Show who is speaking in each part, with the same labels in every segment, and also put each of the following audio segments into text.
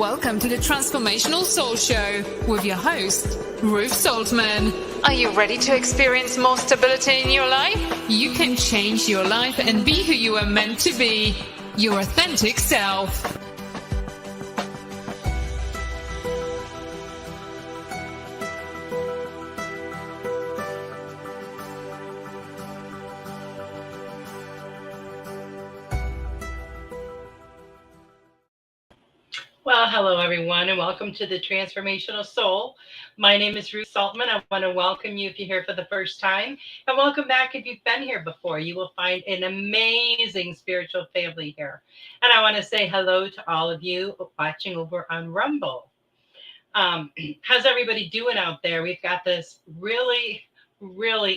Speaker 1: Welcome to the Transformational Soul Show with your host, Ruth Soltman. Are you ready to experience more stability in your life? You can change your life and be who you are meant to be, your authentic self.
Speaker 2: Well, hello, everyone, and welcome to the Transformational Soul. My name is Ruth Soltman. I want to welcome you if you're here for the first time, and welcome back if you've been here before. You will find an amazing spiritual family here. And I want to say hello to all of you watching over on Rumble. How's everybody doing out there? We've got this really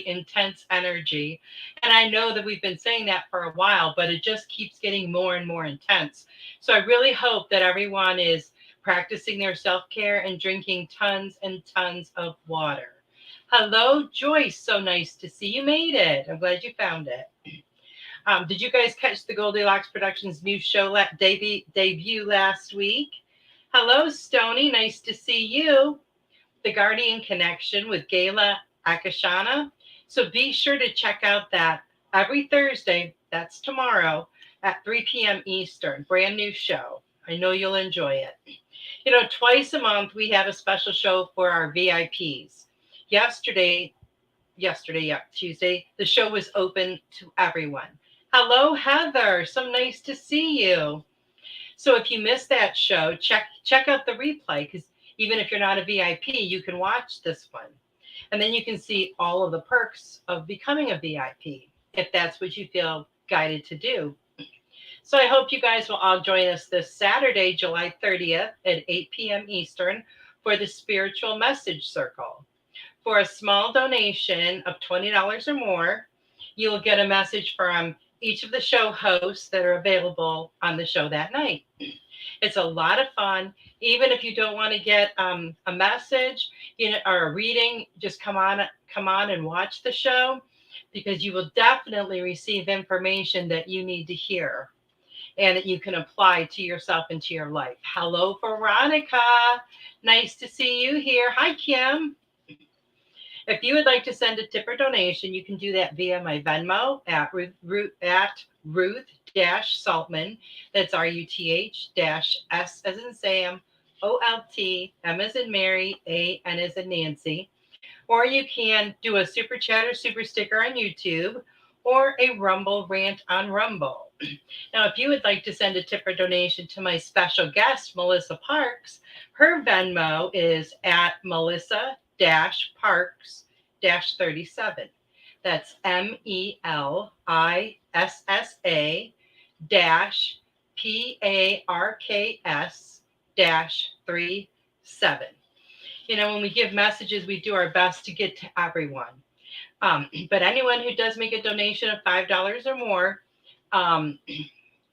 Speaker 2: intense energy. And I know that we've been saying that for a while, but it just keeps getting more and more intense. So I really hope that everyone is practicing their self-care and drinking tons and tons of water. Hello, Joyce. So nice to see you made it. I'm glad you found it. Did you guys catch the Goldylocks Productions new show debut last week? Hello, Stony. Nice to see you. The Guardian Connection with Gayla Akashana. So be sure to check out that every Thursday, that's tomorrow, at 3 p.m. Eastern. Brand new show. I know you'll enjoy it. You know, twice a month, we have a special show for our VIPs. Tuesday, the show was open to everyone. Hello, Heather. So nice to see you. So if you missed that show, check out the replay, because even if you're not a VIP, you can watch this one. And then you can see all of the perks of becoming a VIP, if that's what you feel guided to do. So I hope you guys will all join us this Saturday, July 30th at 8 p.m. Eastern for the Spiritual Message Circle. For a small donation of $20 or more, you will get a message from each of the show hosts that are available on the show that night. It's a lot of fun. Even if you don't want to get a message, or a reading, just come on and watch the show, because you will definitely receive information that you need to hear and that you can apply to yourself and to your life. Hello, Veronica. Nice to see you here. Hi, Kim. If you would like to send a tip or donation, you can do that via my Venmo at Ruth-Soltman. That's RUTH-S as in Sam, OLT, M as in Mary, AN as in Nancy. Or you can do a super chat or super sticker on YouTube, or a Rumble rant on Rumble. Now, if you would like to send a tip or donation to my special guest, Melissa Parks, her Venmo is at Melissa-Parks-37. That's MELISSA-PARKS-37. When we give messages, we do our best to get to everyone. But anyone who does make a donation of $5 or more,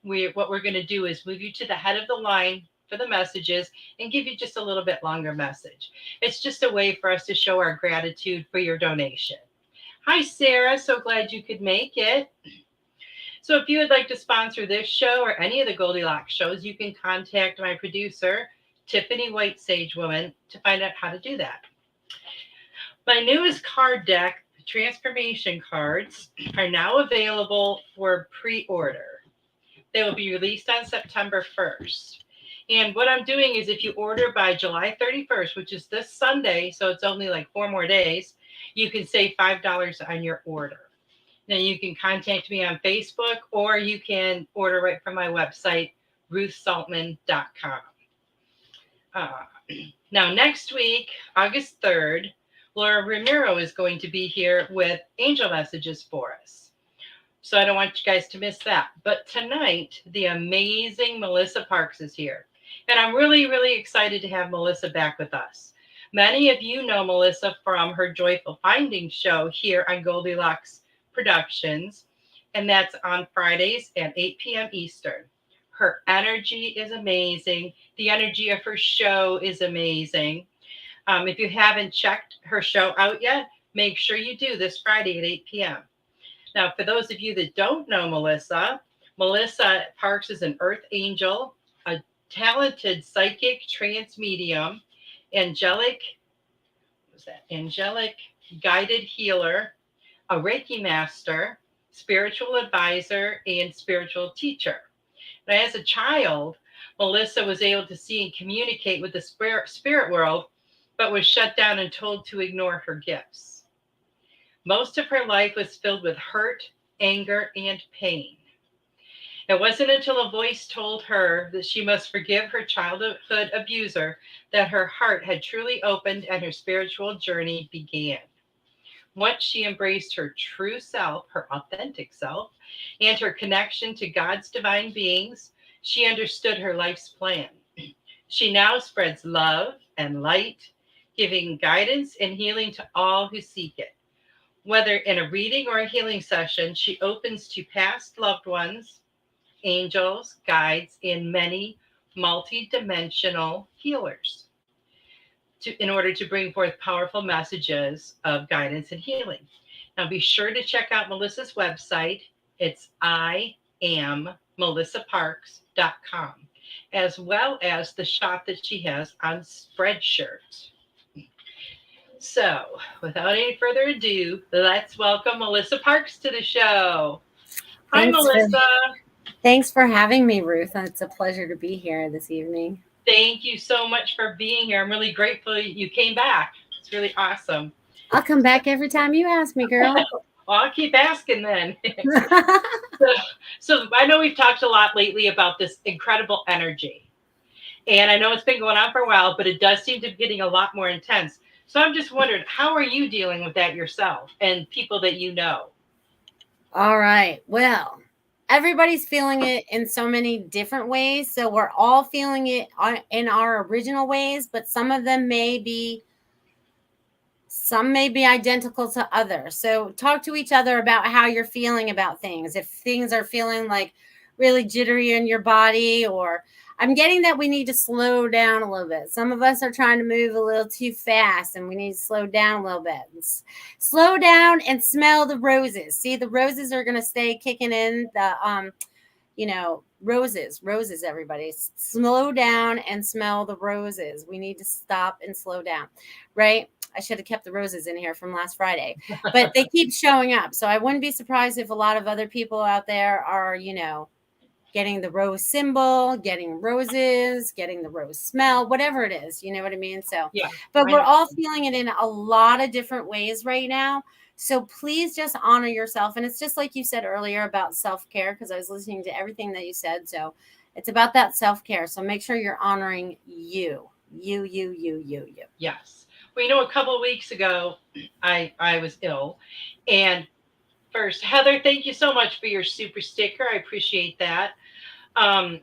Speaker 2: what we're going to do is move you to the head of the line for the messages and give you just a little bit longer message. It's just a way for us to show our gratitude for your donation. Hi, Sarah. So glad you could make it. So if you would like to sponsor this show or any of the Goldylocks shows, you can contact my producer, Tiffany White Sagewoman, to find out how to do that. My newest card deck, Transformation cards, are now available for pre-order. They will be released on September 1st. And what I'm doing is, if you order by July 31st, which is this Sunday, so it's only like 4 more days, you can save $5 on your order. Now you can contact me on Facebook, or you can order right from my website, ruthsoltman.com. Now next week, August 3rd, Laura Ramiro is going to be here with angel messages for us. So I don't want you guys to miss that. But tonight, the amazing Melissa Parks is here. And I'm really excited to have Melissa back with us. Many of you know Melissa from her Joyful Findings show here on Goldylocks Productions. And that's on Fridays at 8 p.m. Eastern. Her energy is amazing. The energy of her show is amazing. If you haven't checked her show out yet, make sure you do this Friday at 8 p.m. Now, for those of you that don't know Melissa Parks is an earth angel, a talented psychic trance medium, angelic, what was that? Angelic guided healer, a Reiki Master, spiritual advisor, and spiritual teacher. And as a child, Melissa was able to see and communicate with the spirit world, but was shut down and told to ignore her gifts. Most of her life was filled with hurt, anger, and pain. It wasn't until a voice told her that she must forgive her childhood abuser that her heart had truly opened and her spiritual journey began. Once she embraced her true self, her authentic self, and her connection to God's divine beings, she understood her life's plan. She now spreads love and light, giving guidance and healing to all who seek it. Whether in a reading or a healing session, she opens to past loved ones, angels, guides, and many multi-dimensional healers in order to bring forth powerful messages of guidance and healing. Now be sure to check out Melissa's website. It's IamMelissaParks.com, as well as the shop that she has on Spreadshirt. So without any further ado, let's welcome Melissa Parks to the show. Hi, Melissa.
Speaker 3: Thanks for having me, Ruth. It's a pleasure to be here this evening.
Speaker 2: Thank you so much for being here. I'm really grateful you came back. It's really awesome.
Speaker 3: I'll come back every time you ask me, girl.
Speaker 2: Well, I'll keep asking then. So I know we've talked a lot lately about this incredible energy. And I know it's been going on for a while, but it does seem to be getting a lot more intense. So I'm just wondering, how are you dealing with that yourself and people that you know?
Speaker 3: All right. Well, everybody's feeling it in so many different ways. So we're all feeling it in our original ways, but some of them may be identical to others. So talk to each other about how you're feeling about things. If things are feeling like really jittery in your body, or I'm getting that we need to slow down a little bit. Some of us are trying to move a little too fast and we need to slow down a little bit. Slow down and smell the roses. See, the roses are going to stay kicking in. The, roses, everybody. Slow down and smell the roses. We need to stop and slow down, right? I should have kept the roses in here from last Friday, but they keep showing up. So I wouldn't be surprised if a lot of other people out there are, getting the rose symbol, getting roses, getting the rose smell, whatever it is, you know what I mean? So,
Speaker 2: yeah,
Speaker 3: but we're all feeling it in a lot of different ways right now. So please just honor yourself. And it's just like you said earlier about self-care, because I was listening to everything that you said. So it's about that self-care. So make sure you're honoring you.
Speaker 2: Yes. Well, a couple of weeks ago, I was ill. And first, Heather, thank you so much for your super sticker. I appreciate that. And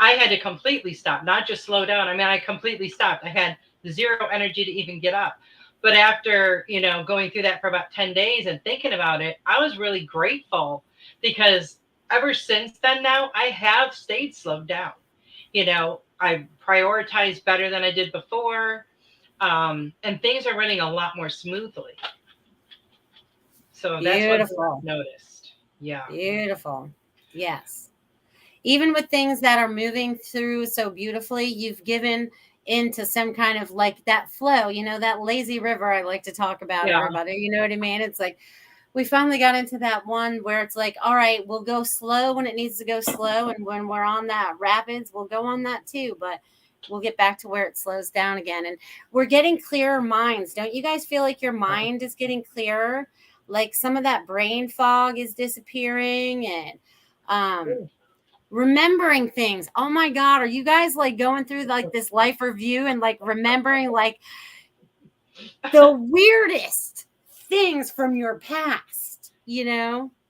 Speaker 2: I had to completely stop, not just slow down. I mean, I completely stopped. I had zero energy to even get up. But after, going through that for about 10 days and thinking about it, I was really grateful because ever since then now, I have stayed slowed down. I prioritize better than I did before. And things are running a lot more smoothly. So that's what I've noticed. Yeah.
Speaker 3: Beautiful. Yes. Even with things that are moving through so beautifully, you've given into some kind of like that flow, that lazy river I like to talk about, everybody. You know what I mean? It's like we finally got into that one where it's like, all right, we'll go slow when it needs to go slow. And when we're on that rapids, we'll go on that too. But we'll get back to where it slows down again. And we're getting clearer minds. Don't you guys feel like your mind is getting clearer? Like some of that brain fog is disappearing and remembering things. Oh my God. Are you guys like going through like this life review and like remembering like the weirdest things from your past,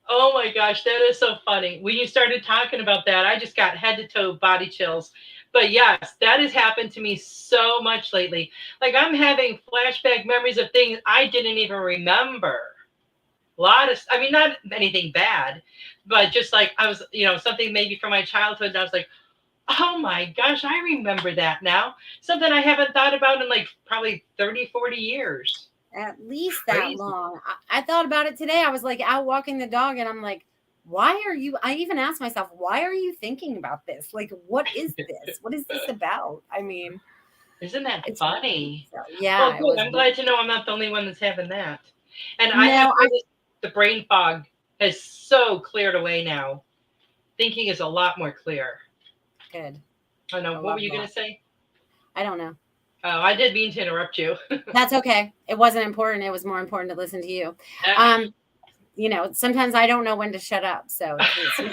Speaker 2: Oh my gosh, that is so funny. When you started talking about that, I just got head to toe body chills. But yes, that has happened to me so much lately. Like I'm having flashback memories of things I didn't even remember. Not anything bad, but just like I was, something maybe from my childhood. And I was like, oh my gosh, I remember that now. Something I haven't thought about in like probably 30, 40 years.
Speaker 3: At least that long. I thought about it today. I was like out walking the dog and I'm like, I even asked myself, why are you thinking about this? Like, what is this? What is this about? I mean,
Speaker 2: Isn't that
Speaker 3: it's
Speaker 2: funny?
Speaker 3: so,
Speaker 2: Well,
Speaker 3: yeah, it
Speaker 2: good.
Speaker 3: was
Speaker 2: I'm glad to know I'm not the only one that's having that. And I have
Speaker 3: no,
Speaker 2: noticed the brain fog has so cleared away now. Thinking is a lot more clear.
Speaker 3: good.
Speaker 2: I know.
Speaker 3: I
Speaker 2: What were
Speaker 3: love
Speaker 2: you going
Speaker 3: that.
Speaker 2: to say?
Speaker 3: I don't know.
Speaker 2: Oh, I did mean to interrupt you.
Speaker 3: That's okay. It wasn't important. It was more important to listen to you.
Speaker 2: I
Speaker 3: You know, sometimes I don't know when to shut up. So in case you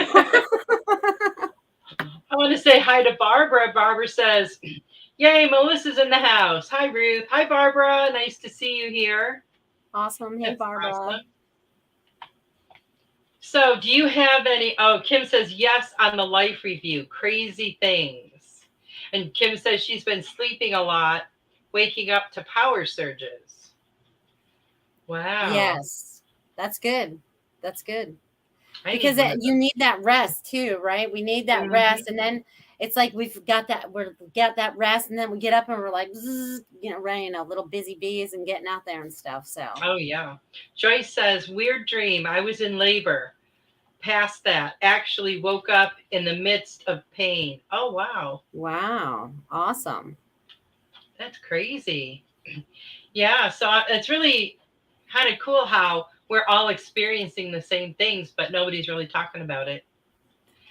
Speaker 2: want to say hi to Barbara. Barbara says, "Yay, Melissa's in the house. Hi, Ruth. Hi, Barbara. Nice to see you here."
Speaker 3: Awesome. Hey,
Speaker 2: That's
Speaker 3: Barbara.
Speaker 2: awesome. So, do you have any? Oh, Kim says yes on the life review. Crazy things. And Kim says she's been sleeping a lot, waking up to power surges. Wow.
Speaker 3: Yes, that's good. That's good.
Speaker 2: I need
Speaker 3: Because
Speaker 2: one of
Speaker 3: you
Speaker 2: those.
Speaker 3: need that rest too, right? We need that
Speaker 2: Mhm.
Speaker 3: rest. And then it's like we've got that, we're got that rest. And then we get up and we're like, zzz, you know, running a little busy bees and getting out there and stuff. So,
Speaker 2: Oh, yeah. Joyce says, weird dream. I was in labor. Past that. Actually woke up in the midst of pain. Oh, wow.
Speaker 3: wow. Awesome.
Speaker 2: That's crazy. Yeah. So it's really kind of cool how we're all experiencing the same things, but nobody's really talking about it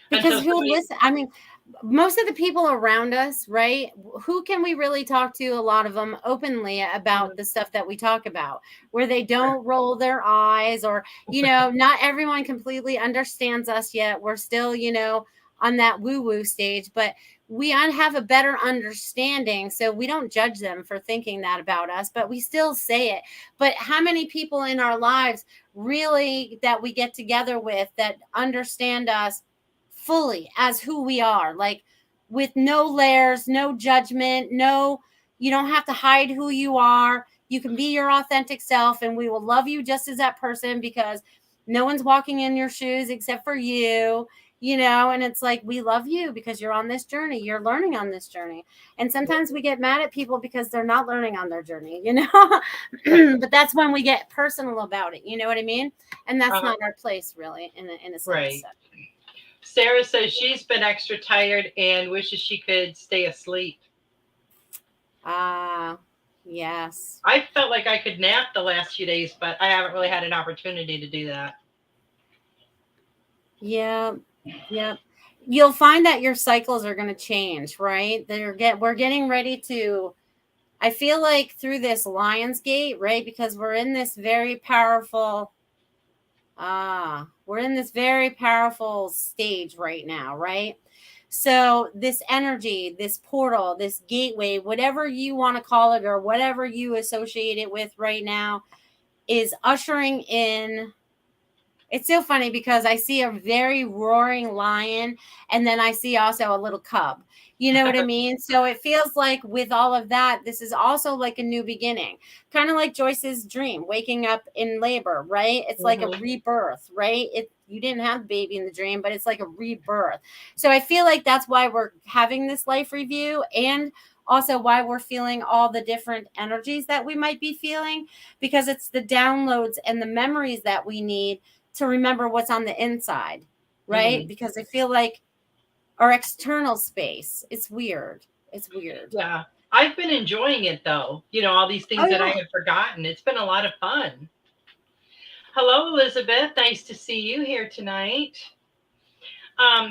Speaker 3: Because
Speaker 2: until
Speaker 3: who
Speaker 2: somebody.
Speaker 3: listen? I mean, most of the people around us, right? Who can we really talk to? A lot of them openly about the stuff that we talk about, where they don't roll their eyes, or, you know, not everyone completely understands us yet. We're still, you know, on that woo woo stage, but we have a better understanding. So we don't judge them for thinking that about us, but we still say it. But how many people in our lives really that we get together with that understand us fully as who we are, like with no layers, no judgment, no, you don't have to hide who you are. You can be your authentic self, and we will love you just as that person, because no one's walking in your shoes except for you, you know. And it's like, we love you because you're on this journey, you're learning on this journey. And sometimes we get mad at people because they're not learning on their journey, you know. But that's when we get personal about it, you know what I mean? And that's not our place, really, in a sense.
Speaker 2: Right.
Speaker 3: So.
Speaker 2: Sarah says she's been extra tired and wishes she could stay asleep.
Speaker 3: Yes.
Speaker 2: I felt like I could nap the last few days, but I haven't really had an opportunity to do that.
Speaker 3: Yeah. Yeah. You'll find that your cycles are going to change, right? We're getting ready to, I feel like, through this Lion's Gate, right? Because we're in this very powerful stage right now, right? So this energy, this portal, this gateway, whatever you want to call it, or whatever you associate it with right now, is ushering in. It's so funny because I see a very roaring lion, and then I see also a little cub. You know what I mean? So it feels like with all of that, this is also like a new beginning, kind of like Joyce's dream, waking up in labor, right? It's like a rebirth, right? You didn't have the baby in the dream, but it's like a rebirth. So I feel like that's why we're having this life review, and also why we're feeling all the different energies that we might be feeling, because it's the downloads and the memories that we need to remember what's on the inside, right? Because I feel like our external space, it's weird. It's weird.
Speaker 2: Yeah. I've been enjoying it though. You know, all these things that I had forgotten. It's been a lot of fun. Hello, Elizabeth. Nice to see you here tonight.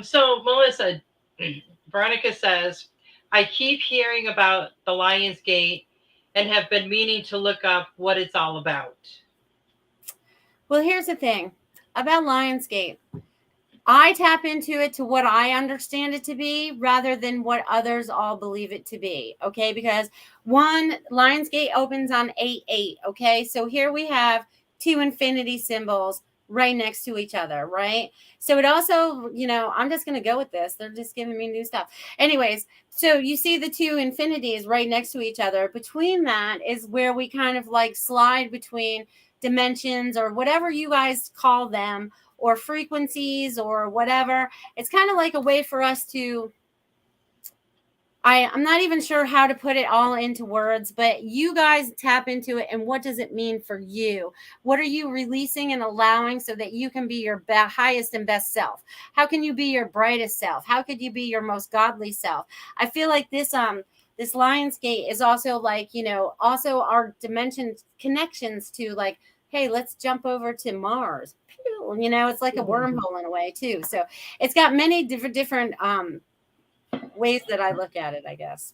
Speaker 2: So Melissa, Veronica says, I keep hearing about the Lion's Gate and have been meaning to look up what it's all about.
Speaker 3: Well, here's the thing about Lionsgate. I tap into it to what I understand it to be, rather than what others all believe it to be. Okay. Because one, Lionsgate opens on 8/8. Okay. So here we have two infinity symbols right next to each other. Right. So it also, you know, I'm just going to go with this. They're just giving me new stuff. Anyways, so you see the two infinities right next to each other. Between that is where we kind of like slide between dimensions, or whatever you guys call them, or frequencies, or whatever. It's kind of like a way for us to, I'm not even sure how to put it all into words, but you guys tap into it. And what does it mean for you? What are you releasing and allowing so that you can be your highest and best self? How can you be your brightest self? How could you be your most godly self? I feel like this Lion's Gate is also like, also our dimension connections to like, hey, let's jump over to Mars. It's like a wormhole in a way too. So it's got many different ways that I look at it, I guess.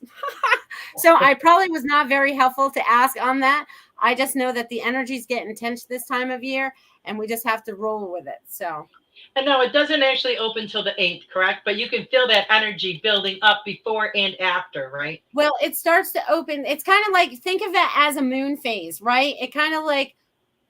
Speaker 3: So I probably was not very helpful to ask on that. I just know that the energy's getting tense this time of year, and we just have to roll with it. So.
Speaker 2: And no, it doesn't actually open till the 8th, correct? But you can feel that energy building up before and after, right?
Speaker 3: Well, it starts to open. It's kind of like, think of that as a moon phase, right? It kind of like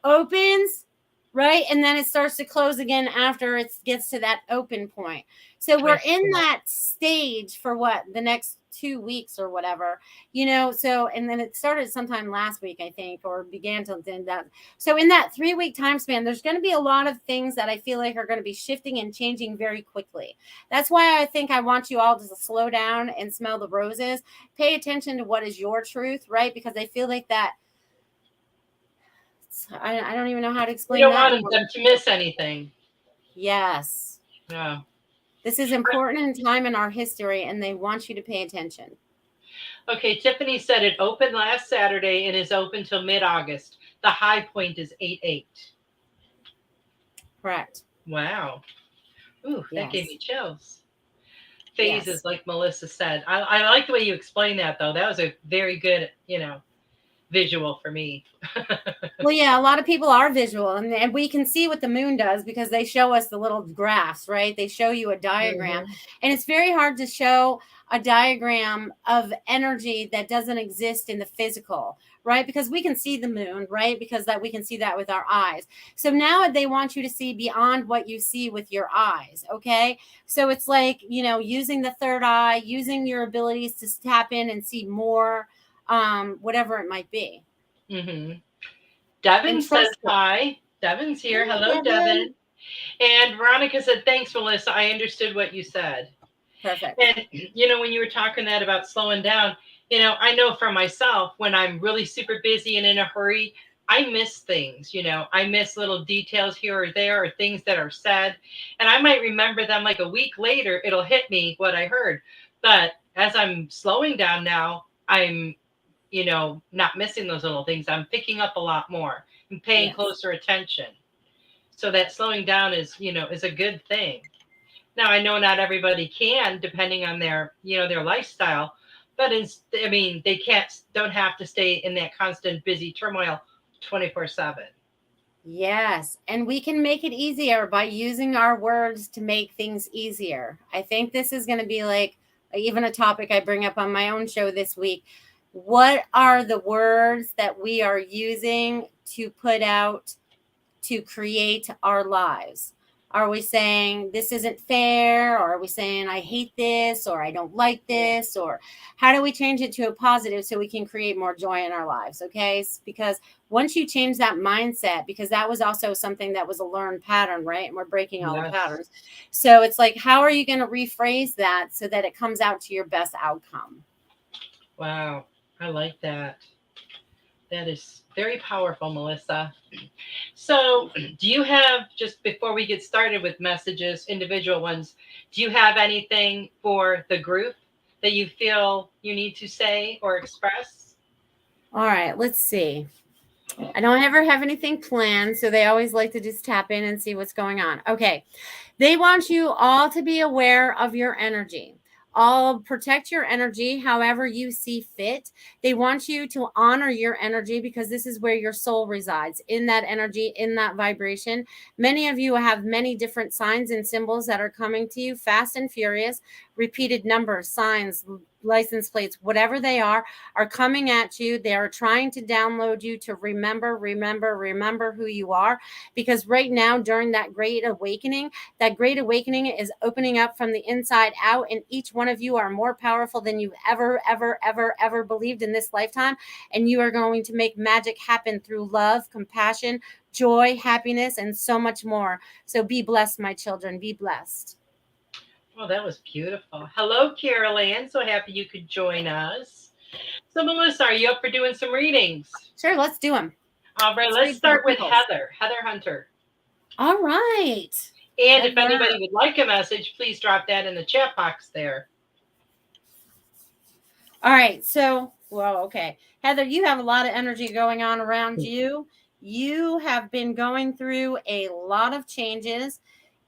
Speaker 3: opens, right? And then it starts to close again after it gets to that open point. So we're in that stage for the next 2 weeks or whatever, so, and then it started sometime last week, I think, or began to then that. So in that 3-week time span, there's going to be a lot of things that I feel like are going to be shifting and changing very quickly. That's why I think I want you all to slow down and smell the roses, pay attention to what is your truth, right? Because I feel like that, I don't even know how to explain that.
Speaker 2: You don't want them to miss anything.
Speaker 3: Yes.
Speaker 2: Yeah.
Speaker 3: This is important in time in our history, and they want you to pay attention.
Speaker 2: Okay, Tiffany said it opened last Saturday and is open till mid-August. The high point is 8/8.
Speaker 3: Correct.
Speaker 2: Wow. Ooh, that gave me chills. Phases,
Speaker 3: Yes.
Speaker 2: like Melissa said. I like the way you explained that, though. That was a very good, visual for me.
Speaker 3: Well, yeah, a lot of people are visual, and we can see what the moon does because they show us the little graphs, right? They show you a diagram, and it's very hard to show a diagram of energy that doesn't exist in the physical, right? Because we can see the moon, right? Because that we can see that with our eyes. So now they want you to see beyond what you see with your eyes, okay? So it's like, using the third eye, using your abilities to tap in and see more, whatever it might be.
Speaker 2: Devin says hi. Devin's here. Hello, Devin. And Veronica said, thanks, Melissa. I understood what you said.
Speaker 3: Perfect.
Speaker 2: And, when you were talking that about slowing down, I know for myself, when I'm really super busy and in a hurry, I miss things, I miss little details here or there or things that are said. And I might remember them like a week later, it'll hit me what I heard. But as I'm slowing down now, I'm, not missing those little things. I'm picking up a lot more and paying closer attention. So that slowing down is, is a good thing. Now, I know not everybody can, depending on their, their lifestyle, but they don't have to stay in that constant busy turmoil 24/7.
Speaker 3: Yes. And we can make it easier by using our words to make things easier. I think this is going to be like even a topic I bring up on my own show this week. What are the words that we are using to put out to create our lives? Are we saying this isn't fair? Or are we saying I hate this, or I don't like this? Or how do we change it to a positive so we can create more joy in our lives? Okay. Because once you change that mindset, because that was also something that was a learned pattern, right? And we're breaking all the patterns. So it's like, how are you going to rephrase that so that it comes out to your best outcome?
Speaker 2: Wow. I like that. That is very powerful, Melissa. So do you have, just before we get started with messages, individual ones, do you have anything for the group that you feel you need to say or express?
Speaker 3: All right, let's see. I don't ever have anything planned, so they always like to just tap in and see what's going on. Okay. They want you all to be aware of your energy. All protect your energy however you see fit. They want you to honor your energy because this is where your soul resides, in that energy, in that vibration. Many of you have many different signs and symbols that are coming to you fast and furious. Repeated numbers, signs, license plates, whatever they are coming at you. They are trying to download you to remember who you are. Because right now, during that great awakening is opening up from the inside out. And each one of you are more powerful than you've ever believed in this lifetime. And you are going to make magic happen through love, compassion, joy, happiness, and so much more. So be blessed, my children. Be blessed.
Speaker 2: Well, that was beautiful. Hello, Carol Ann. So happy you could join us. So, Melissa, are you up for doing some readings?
Speaker 3: Sure, let's do them.
Speaker 2: All right,
Speaker 3: Let's
Speaker 2: let's
Speaker 3: read for the
Speaker 2: start with
Speaker 3: peoples.
Speaker 2: Heather Hunter.
Speaker 3: All right.
Speaker 2: And if
Speaker 3: Heather.
Speaker 2: anybody would like a message, please drop that in the chat box there.
Speaker 3: All right. So, well, okay. Heather, you have a lot of energy going on around you. You have been going through a lot of changes,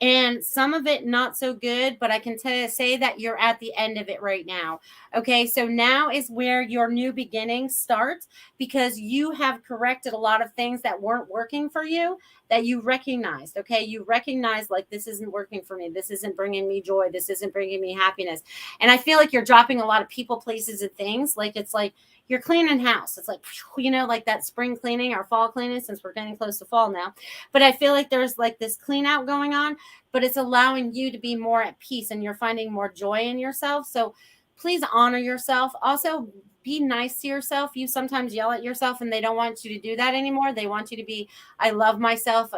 Speaker 3: and some of it not so good, but I can say that you're at the end of it right now. Okay. So now is where your new beginning starts, because you have corrected a lot of things that weren't working for you that you recognized. Okay. You recognize, like, this isn't working for me. This isn't bringing me joy. This isn't bringing me happiness. And I feel like you're dropping a lot of people, places, and things. Like, it's like you're cleaning house. It's like, like that spring cleaning or fall cleaning, since we're getting close to fall now. But I feel like there's like this clean out going on, but it's allowing you to be more at peace, and you're finding more joy in yourself. So please honor yourself. Also, be nice to yourself. You sometimes yell at yourself, and they don't want you to do that anymore. They want you to be, I love myself.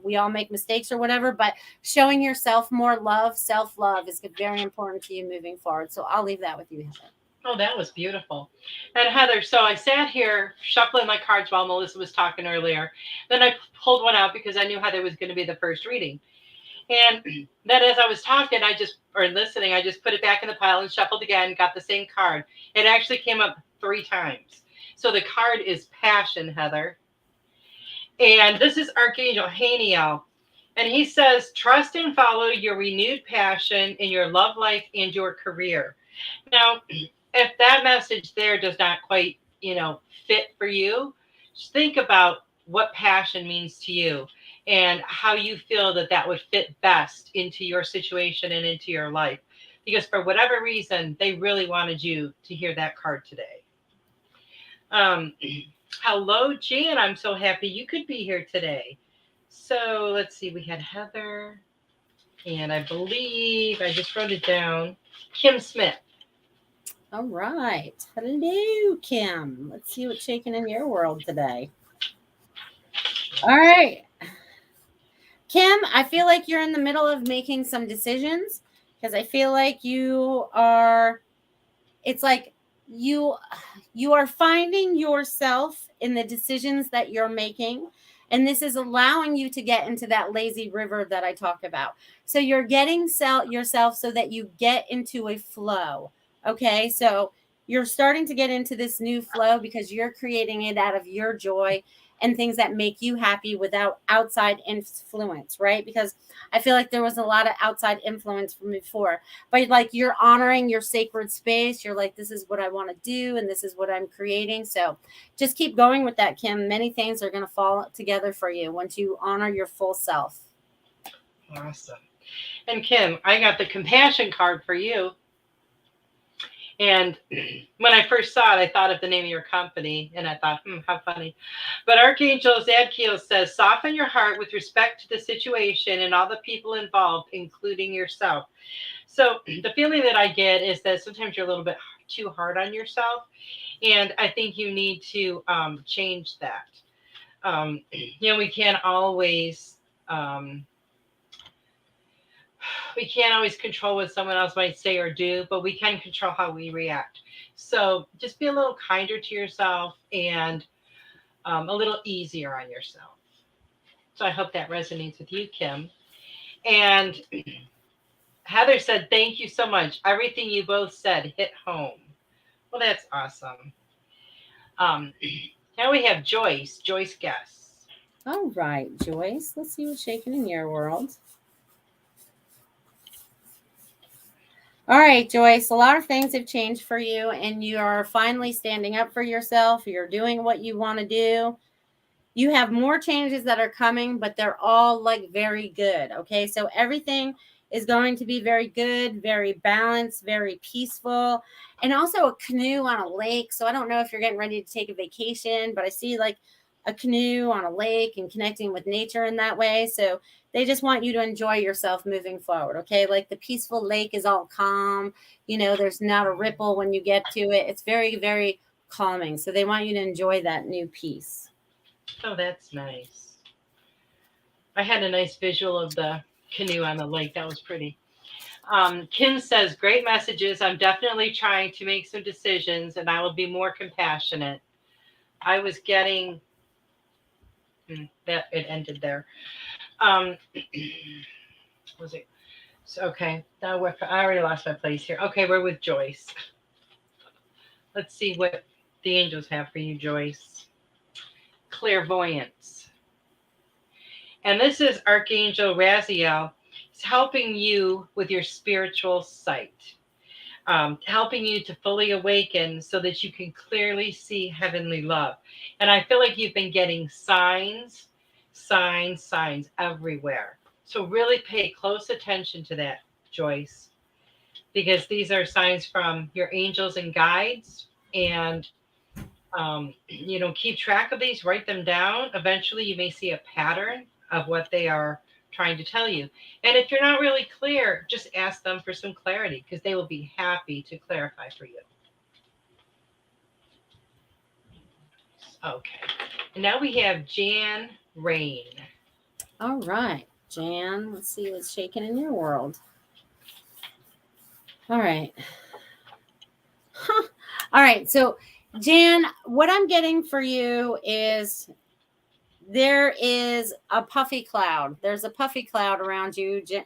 Speaker 3: We all make mistakes or whatever, but showing yourself more love, self-love, is very important to you moving forward. So I'll leave that with you, Heather.
Speaker 2: Oh, that was beautiful. And Heather, so I sat here shuffling my cards while Melissa was talking earlier. Then I pulled one out because I knew Heather was going to be the first reading. And then as I was talking, listening, I just put it back in the pile and shuffled again, got the same card. It actually came up 3 times. So the card is Passion, Heather. And this is Archangel Haniel. And he says, trust and follow your renewed passion in your love life and your career. Now, if that message there does not quite, fit for you, just think about what passion means to you and how you feel that would fit best into your situation and into your life. Because for whatever reason, they really wanted you to hear that card today. Hello, Jan. I'm so happy you could be here today. So let's see. We had Heather, and I believe I just wrote it down. Kim Smith.
Speaker 3: All right. Hello, Kim. Let's see what's shaking in your world today. All right. Kim, I feel like you're in the middle of making some decisions, because I feel like it's like you are finding yourself in the decisions that you're making. And this is allowing you to get into that lazy river that I talk about. So you're getting yourself so that you get into a flow. Okay. So you're starting to get into this new flow because you're creating it out of your joy and things that make you happy without outside influence, right? Because I feel like there was a lot of outside influence from before, but like you're honoring your sacred space. You're like, this is what I want to do, and this is what I'm creating. So just keep going with that, Kim. Many things are going to fall together for you once you honor your full self.
Speaker 2: Awesome. And Kim, I got the compassion card for you. And when I first saw it, I thought of the name of your company, and I thought, how funny. But Archangel Zadkiel says, soften your heart with respect to the situation and all the people involved, including yourself. So the feeling that I get is that sometimes you're a little bit too hard on yourself, and I think you need to change that. We can't always... we can't always control what someone else might say or do, but we can control how we react. So just be a little kinder to yourself and a little easier on yourself. So I hope that resonates with you, Kim. And Heather said, thank you so much. Everything you both said hit home. Well, that's awesome. Now we have Joyce Guess.
Speaker 3: All right, Joyce. Let's see what's shaking in your world. All right, Joyce, a lot of things have changed for you, and you are finally standing up for yourself. You're doing what you want to do. You have more changes that are coming, but they're all like very good. Okay, so everything is going to be very good, very balanced, very peaceful, and also a canoe on a lake. So I don't know if you're getting ready to take a vacation, but I see like a canoe on a lake and connecting with nature in that way. So they just want you to enjoy yourself moving forward. Okay. Like the peaceful lake is all calm. There's not a ripple when you get to it. It's very, very calming. So they want you to enjoy that new peace.
Speaker 2: Oh, that's nice. I had a nice visual of the canoe on the lake. That was pretty. Kim says, great messages. I'm definitely trying to make some decisions and I will be more compassionate. I was getting that it ended there. Was it? So, okay. Now I already lost my place here. Okay, we're with Joyce. Let's see what the angels have for you, Joyce. Clairvoyance. And this is Archangel Raziel. He's helping you with your spiritual sight, helping you to fully awaken so that you can clearly see heavenly love. And I feel like you've been getting signs everywhere. So really pay close attention to that, Joyce, because these are signs from your angels and guides. And keep track of these, write them down. Eventually you may see a pattern of what they are trying to tell you. And if you're not really clear, just ask them for some clarity because they will be happy to clarify for you. Okay. And now we have Jan Rain.
Speaker 3: All right, Jan, let's see what's shaking in your world. All right. Huh. All right. So, Jan, what I'm getting for you is there is a puffy cloud. There's a puffy cloud around you, Jan.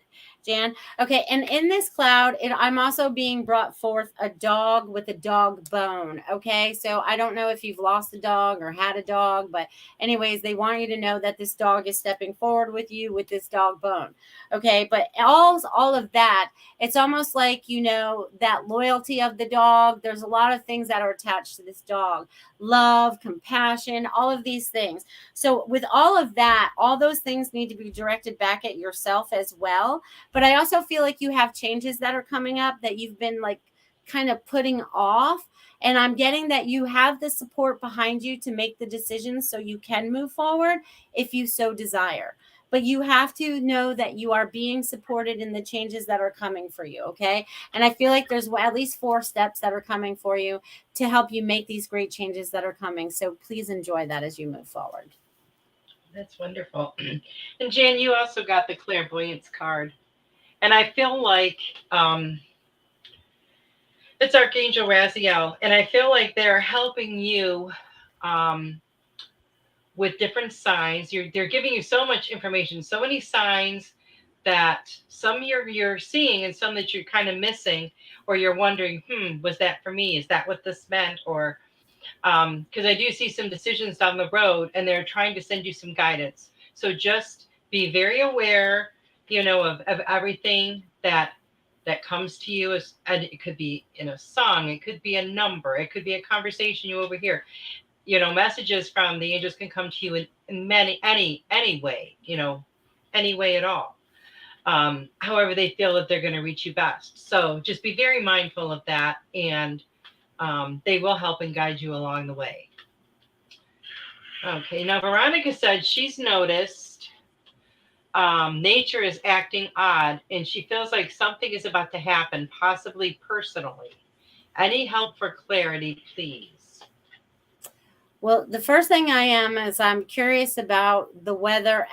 Speaker 3: Okay. And in this cloud, I'm also being brought forth a dog with a dog bone. Okay. So I don't know if you've lost a dog or had a dog, but anyways, they want you to know that this dog is stepping forward with you with this dog bone. Okay. But all of that, it's almost like, that loyalty of the dog. There's a lot of things that are attached to this dog. Love, compassion, all of these things. So with all of that, all those things need to be directed back at yourself as well. But I also feel like you have changes that are coming up that you've been like kind of putting off. And I'm getting that you have the support behind you to make the decisions so you can move forward if you so desire. But you have to know that you are being supported in the changes that are coming for you, okay? And I feel like there's at least 4 steps that are coming for you to help you make these great changes that are coming. So please enjoy that as you move forward.
Speaker 2: That's wonderful. And Jan, you also got the clairvoyance card. And I feel like it's Archangel Raziel. And I feel like they're helping you with different signs. They're giving you so much information, so many signs that some you're seeing and some that you're kind of missing, or you're wondering, was that for me? Is that what this meant? Or because I do see some decisions down the road and they're trying to send you some guidance. So just be very aware, of everything that comes to you. And it could be in a song, it could be a number, it could be a conversation you overhear. Messages from the angels can come to you in any way, any way at all. However they feel that they're going to reach you best. So just be very mindful of that, and they will help and guide you along the way. Okay, now Veronica said she's noticed nature is acting odd, and she feels like something is about to happen, possibly personally. Any help for clarity, please?
Speaker 3: Well, the first thing I'm curious about the weather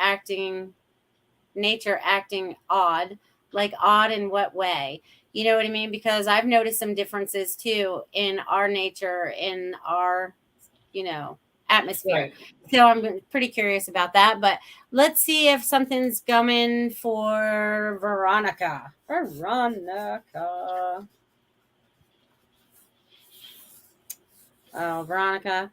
Speaker 3: nature acting odd. Like odd in what way? You know what I mean? Because I've noticed some differences too in our nature, in our, atmosphere.
Speaker 2: Right.
Speaker 3: So I'm pretty curious about that. But let's see if something's coming for Veronica. Oh, Veronica.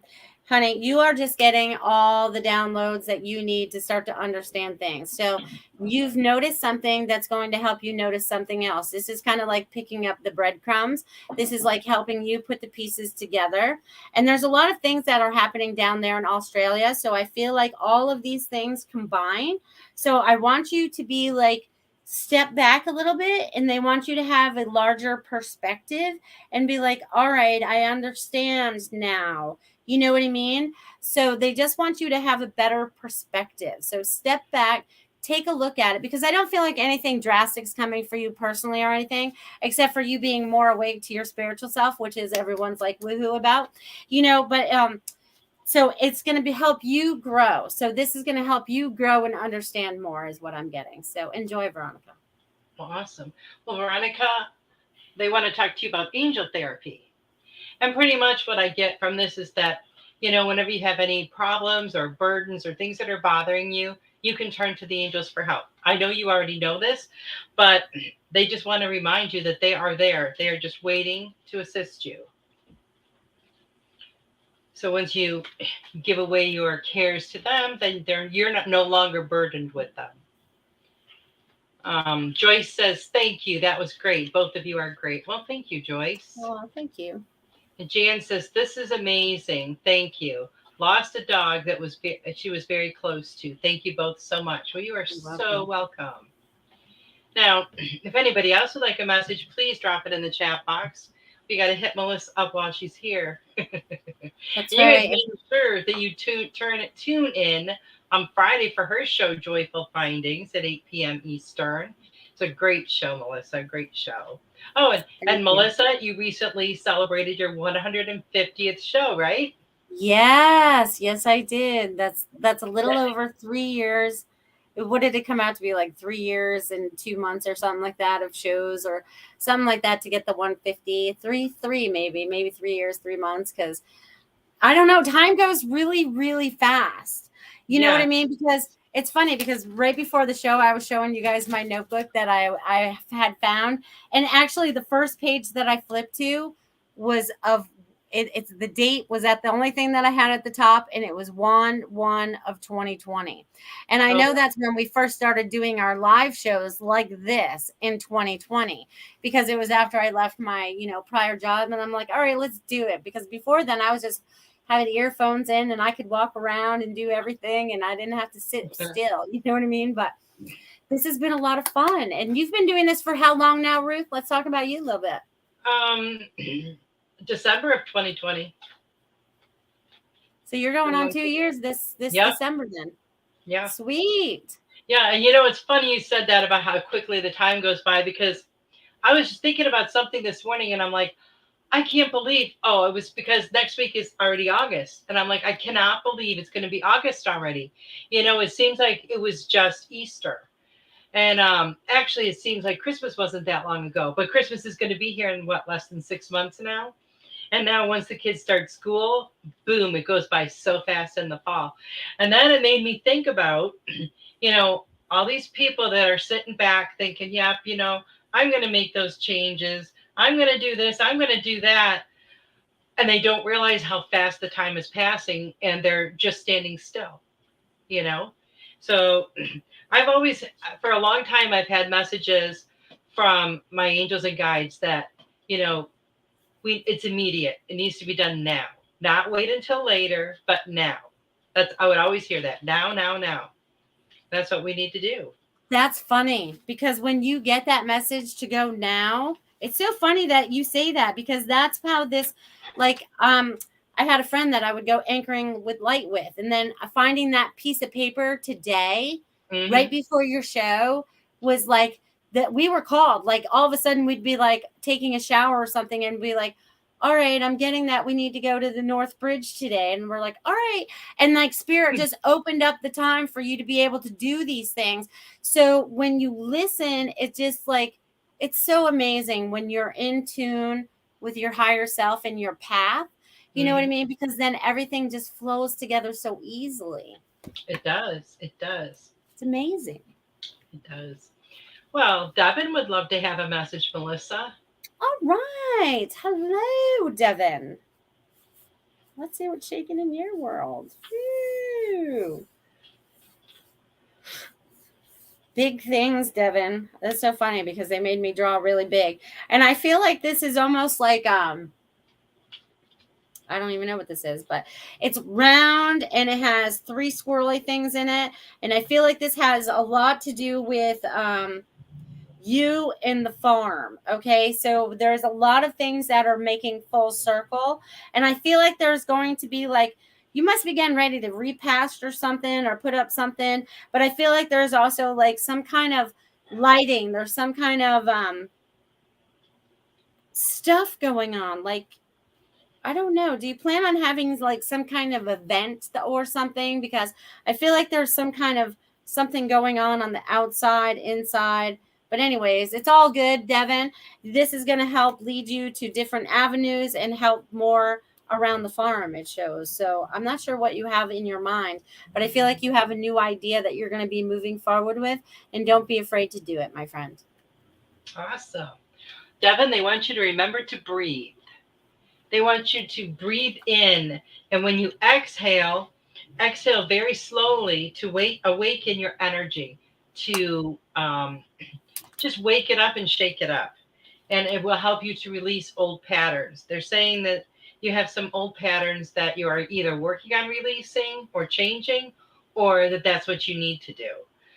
Speaker 3: Honey, you are just getting all the downloads that you need to start to understand things. So you've noticed something that's going to help you notice something else. This is kind of like picking up the breadcrumbs. This is like helping you put the pieces together. And there's a lot of things that are happening down there in Australia. So I feel like all of these things combine. So I want you to be like, step back a little bit, and they want you to have a larger perspective and be like, all right, I understand now. You know what I mean? So they just want you to have a better perspective. So step back, take a look at it, because I don't feel like anything drastic is coming for you personally or anything, except for you being more awake to your spiritual self, which is everyone's like woohoo about, but so it's going to help you grow. So this is going to help you grow and understand more is what I'm getting. So enjoy, Veronica.
Speaker 2: Well, awesome. Well, Veronica, they want to talk to you about angel therapy. And pretty much what I get from this is that, whenever you have any problems or burdens or things that are bothering you, you can turn to the angels for help. I know you already know this, but they just want to remind you that they are there. They are just waiting to assist you. So once you give away your cares to them, then you're no longer burdened with them. Joyce says, thank you. That was great. Both of you are great. Well, thank you, Joyce.
Speaker 3: Oh, thank you.
Speaker 2: And Jan says, this is amazing. Thank you. Lost a dog that she was very close to. Thank you both so much. Well, you are so welcome. Now, if anybody else would like a message, please drop it in the chat box. We got to hit Melissa up while she's here.
Speaker 3: That's
Speaker 2: you
Speaker 3: right.
Speaker 2: Make sure that you tune in on Friday for her show, Joyful Findings, at 8 p.m. Eastern. It's a great show, Melissa. A great show. Oh, and Melissa, you recently celebrated your 150th show, right?
Speaker 3: Yes, I did. That's a little over 3 years. What did it come out to be, like 3 years and 2 months or something like that of shows or something like that to get the 150? Maybe 3 years, 3 months, because I don't know. Time goes really, really fast. You know what I mean? Because it's funny because right before the show, I was showing you guys my notebook that I had found. And actually the first page that I flipped to was of it's the date was at the only thing that I had at the top, and it was 1/1 of 2020. And I know that's when we first started doing our live shows like this in 2020, because it was after I left my, prior job, and I'm like, all right, let's do it. Because before then I was just having earphones in and I could walk around and do everything, and I didn't have to sit still. You know what I mean? But this has been a lot of fun. And you've been doing this for how long now, Ruth? Let's talk about you a little bit.
Speaker 2: December of 2020.
Speaker 3: So you're going on 2 years this December then.
Speaker 2: Yeah.
Speaker 3: Sweet.
Speaker 2: Yeah. And it's funny you said that about how quickly the time goes by, because I was just thinking about something this morning and I'm like, I can't believe, it was because next week is already August. And I'm like, I cannot believe it's going to be August already. It seems like it was just Easter. And actually, it seems like Christmas wasn't that long ago. But Christmas is going to be here in less than 6 months now. And now once the kids start school, boom, it goes by so fast in the fall. And then it made me think about, all these people that are sitting back thinking, yep, I'm going to make those changes. I'm going to do this. I'm going to do that. And they don't realize how fast the time is passing, and they're just standing still, So I've always, for a long time, I've had messages from my angels and guides that, it's immediate. It needs to be done now. Not wait until later, but now. I would always hear that. Now. That's what we need to do.
Speaker 3: That's funny, because when you get that message to go now, it's so funny that you say that, because that's how this, I had a friend that I would go anchoring with light with, and then finding that piece of paper today, right before your show, was like that we were called. Like all of a sudden we'd be like taking a shower or something and be like, all right, I'm getting that we need to go to the North Bridge today. And we're like, all right. And like Spirit just opened up the time for you to be able to do these things. So when you listen, it's just like, it's so amazing when you're in tune with your higher self and your path. You know what I mean? Because then everything just flows together so easily.
Speaker 2: It does.
Speaker 3: It's amazing.
Speaker 2: It does. Well, Devin would love to have a message, Melissa.
Speaker 3: All right. Hello, Devin. Let's see what's shaking in your world. Woo. Big things, Devin. That's so funny because they made me draw really big. And I feel like this is almost like, I don't even know what this is, but it's round and it has 3 swirly things in it. And I feel like this has a lot to do with, you in the farm. Okay. So there's a lot of things that are making full circle. And I feel like there's going to be like, you must be getting ready to repasture something or put up something. But I feel like there's also like some kind of lighting. There's some kind of stuff going on. Like, I don't know. Do you plan on having like some kind of event or something? Because I feel like there's some kind of something going on the outside, inside, But anyways, it's all good, Devin. This is going to help lead you to different avenues and help more around the farm, it shows. So I'm not sure what you have in your mind, but I feel like you have a new idea that you're going to be moving forward with, and don't be afraid to do it, my friend.
Speaker 2: Awesome. Devin, they want you to remember to breathe. They want you to breathe in. And when you exhale very slowly to awaken your energy, to just wake it up and shake it up. And it will help you to release old patterns. They're saying that you have some old patterns that you are either working on releasing or changing, or that's what you need to do.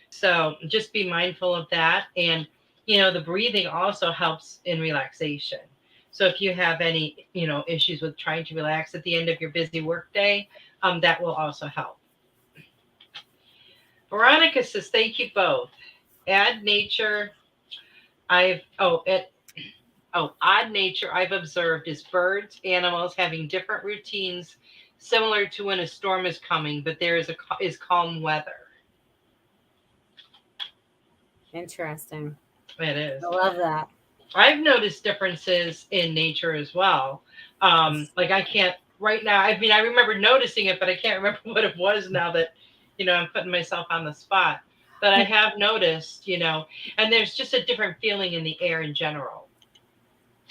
Speaker 2: So just be mindful of that. And, the breathing also helps in relaxation. So if you have any, issues with trying to relax at the end of your busy workday, that will also help. Veronica says, thank you both. Odd nature I've observed is birds, animals having different routines similar to when a storm is coming, but there is calm weather.
Speaker 3: Interesting.
Speaker 2: It is.
Speaker 3: I love that.
Speaker 2: I've noticed differences in nature as well. Like I can't right now. I mean, I remember noticing it, but I can't remember what it was now that, I'm putting myself on the spot. But I have noticed, and there's just a different feeling in the air in general.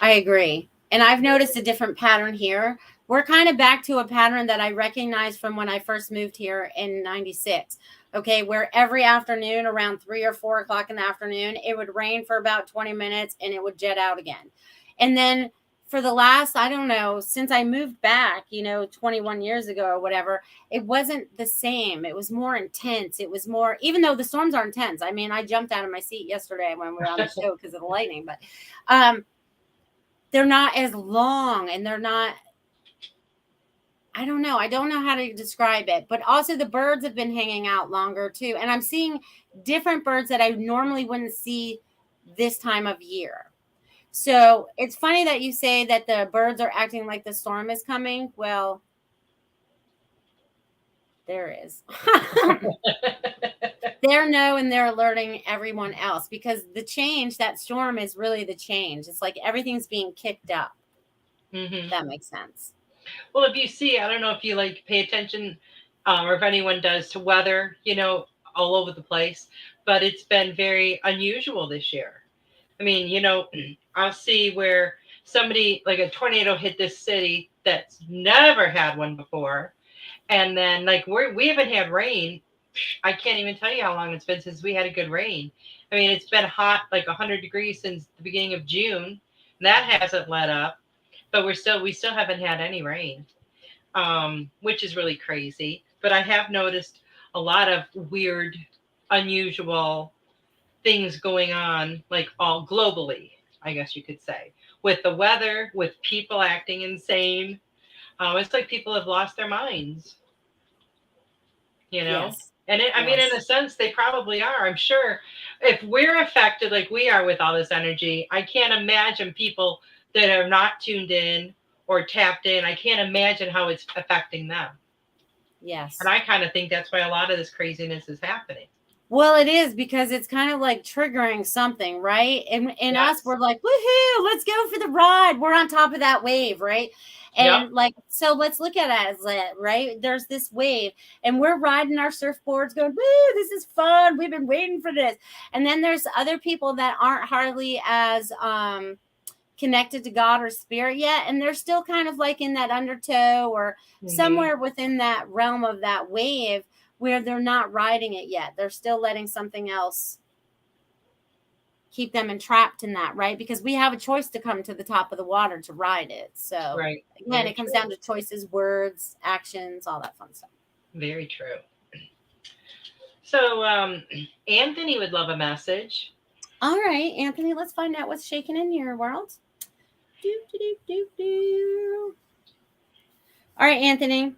Speaker 3: I agree. And I've noticed a different pattern here. We're kind of back to a pattern that I recognized from when I first moved here in 96. Okay, where every afternoon around 3 or 4 o'clock in the afternoon, it would rain for about 20 minutes and it would jet out again. And then for the last, I don't know, since I moved back, 21 years ago or whatever, it wasn't the same. It was more intense. It was more, even though the storms are intense. I mean, I jumped out of my seat yesterday when we were on the show because of the lightning, but they're not as long and they're not, I don't know. I don't know how to describe it, but also the birds have been hanging out longer too. And I'm seeing different birds that I normally wouldn't see this time of year. So it's funny that you say that the birds are acting like the storm is coming. Well, there is. They're and they're alerting everyone else because the change, that storm is really the change. It's like everything's being kicked up. Mm-hmm. That makes sense.
Speaker 2: Well, if you see, I don't know if you pay attention or if anyone does to weather, all over the place, but it's been very unusual this year. I mean, I'll see where somebody like a tornado hit this city that's never had one before. And then we haven't had rain. I can't even tell you how long it's been since we had a good rain. I mean, it's been hot, like 100 degrees since the beginning of June. And that hasn't let up. But we still haven't had any rain, which is really crazy. But I have noticed a lot of weird, unusual things going on, like all globally, I guess you could say, with the weather, with people acting insane. It's like people have lost their minds,
Speaker 3: Yes.
Speaker 2: And I mean, in a sense, they probably are. I'm sure if we're affected like we are with all this energy, I can't imagine people that are not tuned in or tapped in. I can't imagine how it's affecting them.
Speaker 3: Yes.
Speaker 2: And I kind of think that's why a lot of this craziness is happening.
Speaker 3: Well, it is because it's kind of like triggering something, right? And
Speaker 2: Yes.
Speaker 3: us, we're like, woohoo, let's go for the ride. We're on top of that wave, right? And so let's look at it as that, right? There's this wave and we're riding our surfboards going, woo, this is fun. We've been waiting for this. And then there's other people that aren't hardly as connected to God or spirit yet. And they're still kind of like in that undertow or somewhere within that realm of that wave where they're not riding it yet. They're still letting something else keep them entrapped in that, right? Because we have a choice to come to the top of the water to ride it. So again, it comes down to choices, words, actions, all that fun stuff.
Speaker 2: Very true. So Anthony would love a message.
Speaker 3: All right, Anthony, let's find out what's shaking in your world. All right, Anthony.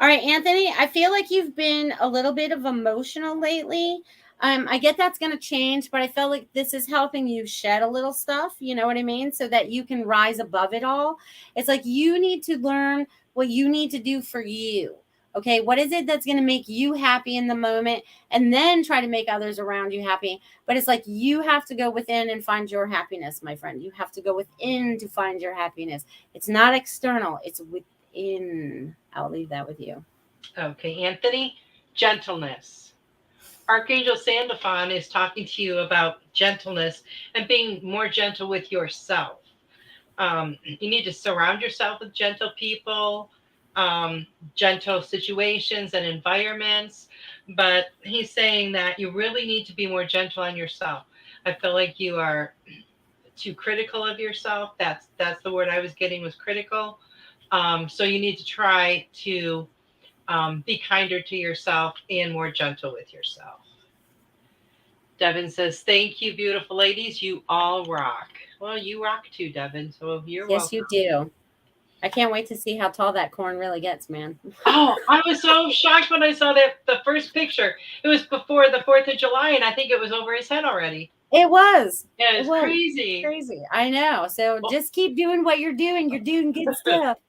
Speaker 3: I feel like you've been a little bit of emotional lately. I get that's going to change, but I felt like this is helping you shed a little stuff. You know what I mean? So that you can rise above it all. It's like you need to learn what you need to do for you. Okay, what is it that's going to make you happy in the moment, and then try to make others around you happy? But it's like you have to go within and find your happiness, my friend. You have to go within to find your happiness. It's not external, it's within. I'll leave that with you.
Speaker 2: Okay, Anthony, gentleness. Archangel Sandalphon is talking to you about gentleness and being more gentle with yourself. You need to surround yourself with gentle people, gentle situations and environments. But he's saying that you really need to be more gentle on yourself. I feel like you are too critical of yourself. That's the word I was getting, was critical. So you need to try to be kinder to yourself and more gentle with yourself. Devin says, thank you, beautiful ladies. You all rock. Well, you rock too, Devin. So you're
Speaker 3: Yes,
Speaker 2: welcome.
Speaker 3: you do. I can't wait to see how tall that corn really gets, man.
Speaker 2: Oh, I was so shocked when I saw that the first picture. It was before the 4th of July, and I think it was over his head already.
Speaker 3: It was.
Speaker 2: Yeah,
Speaker 3: It
Speaker 2: it's
Speaker 3: was
Speaker 2: crazy.
Speaker 3: crazy. I know. So just keep doing what you're doing. You're doing good stuff.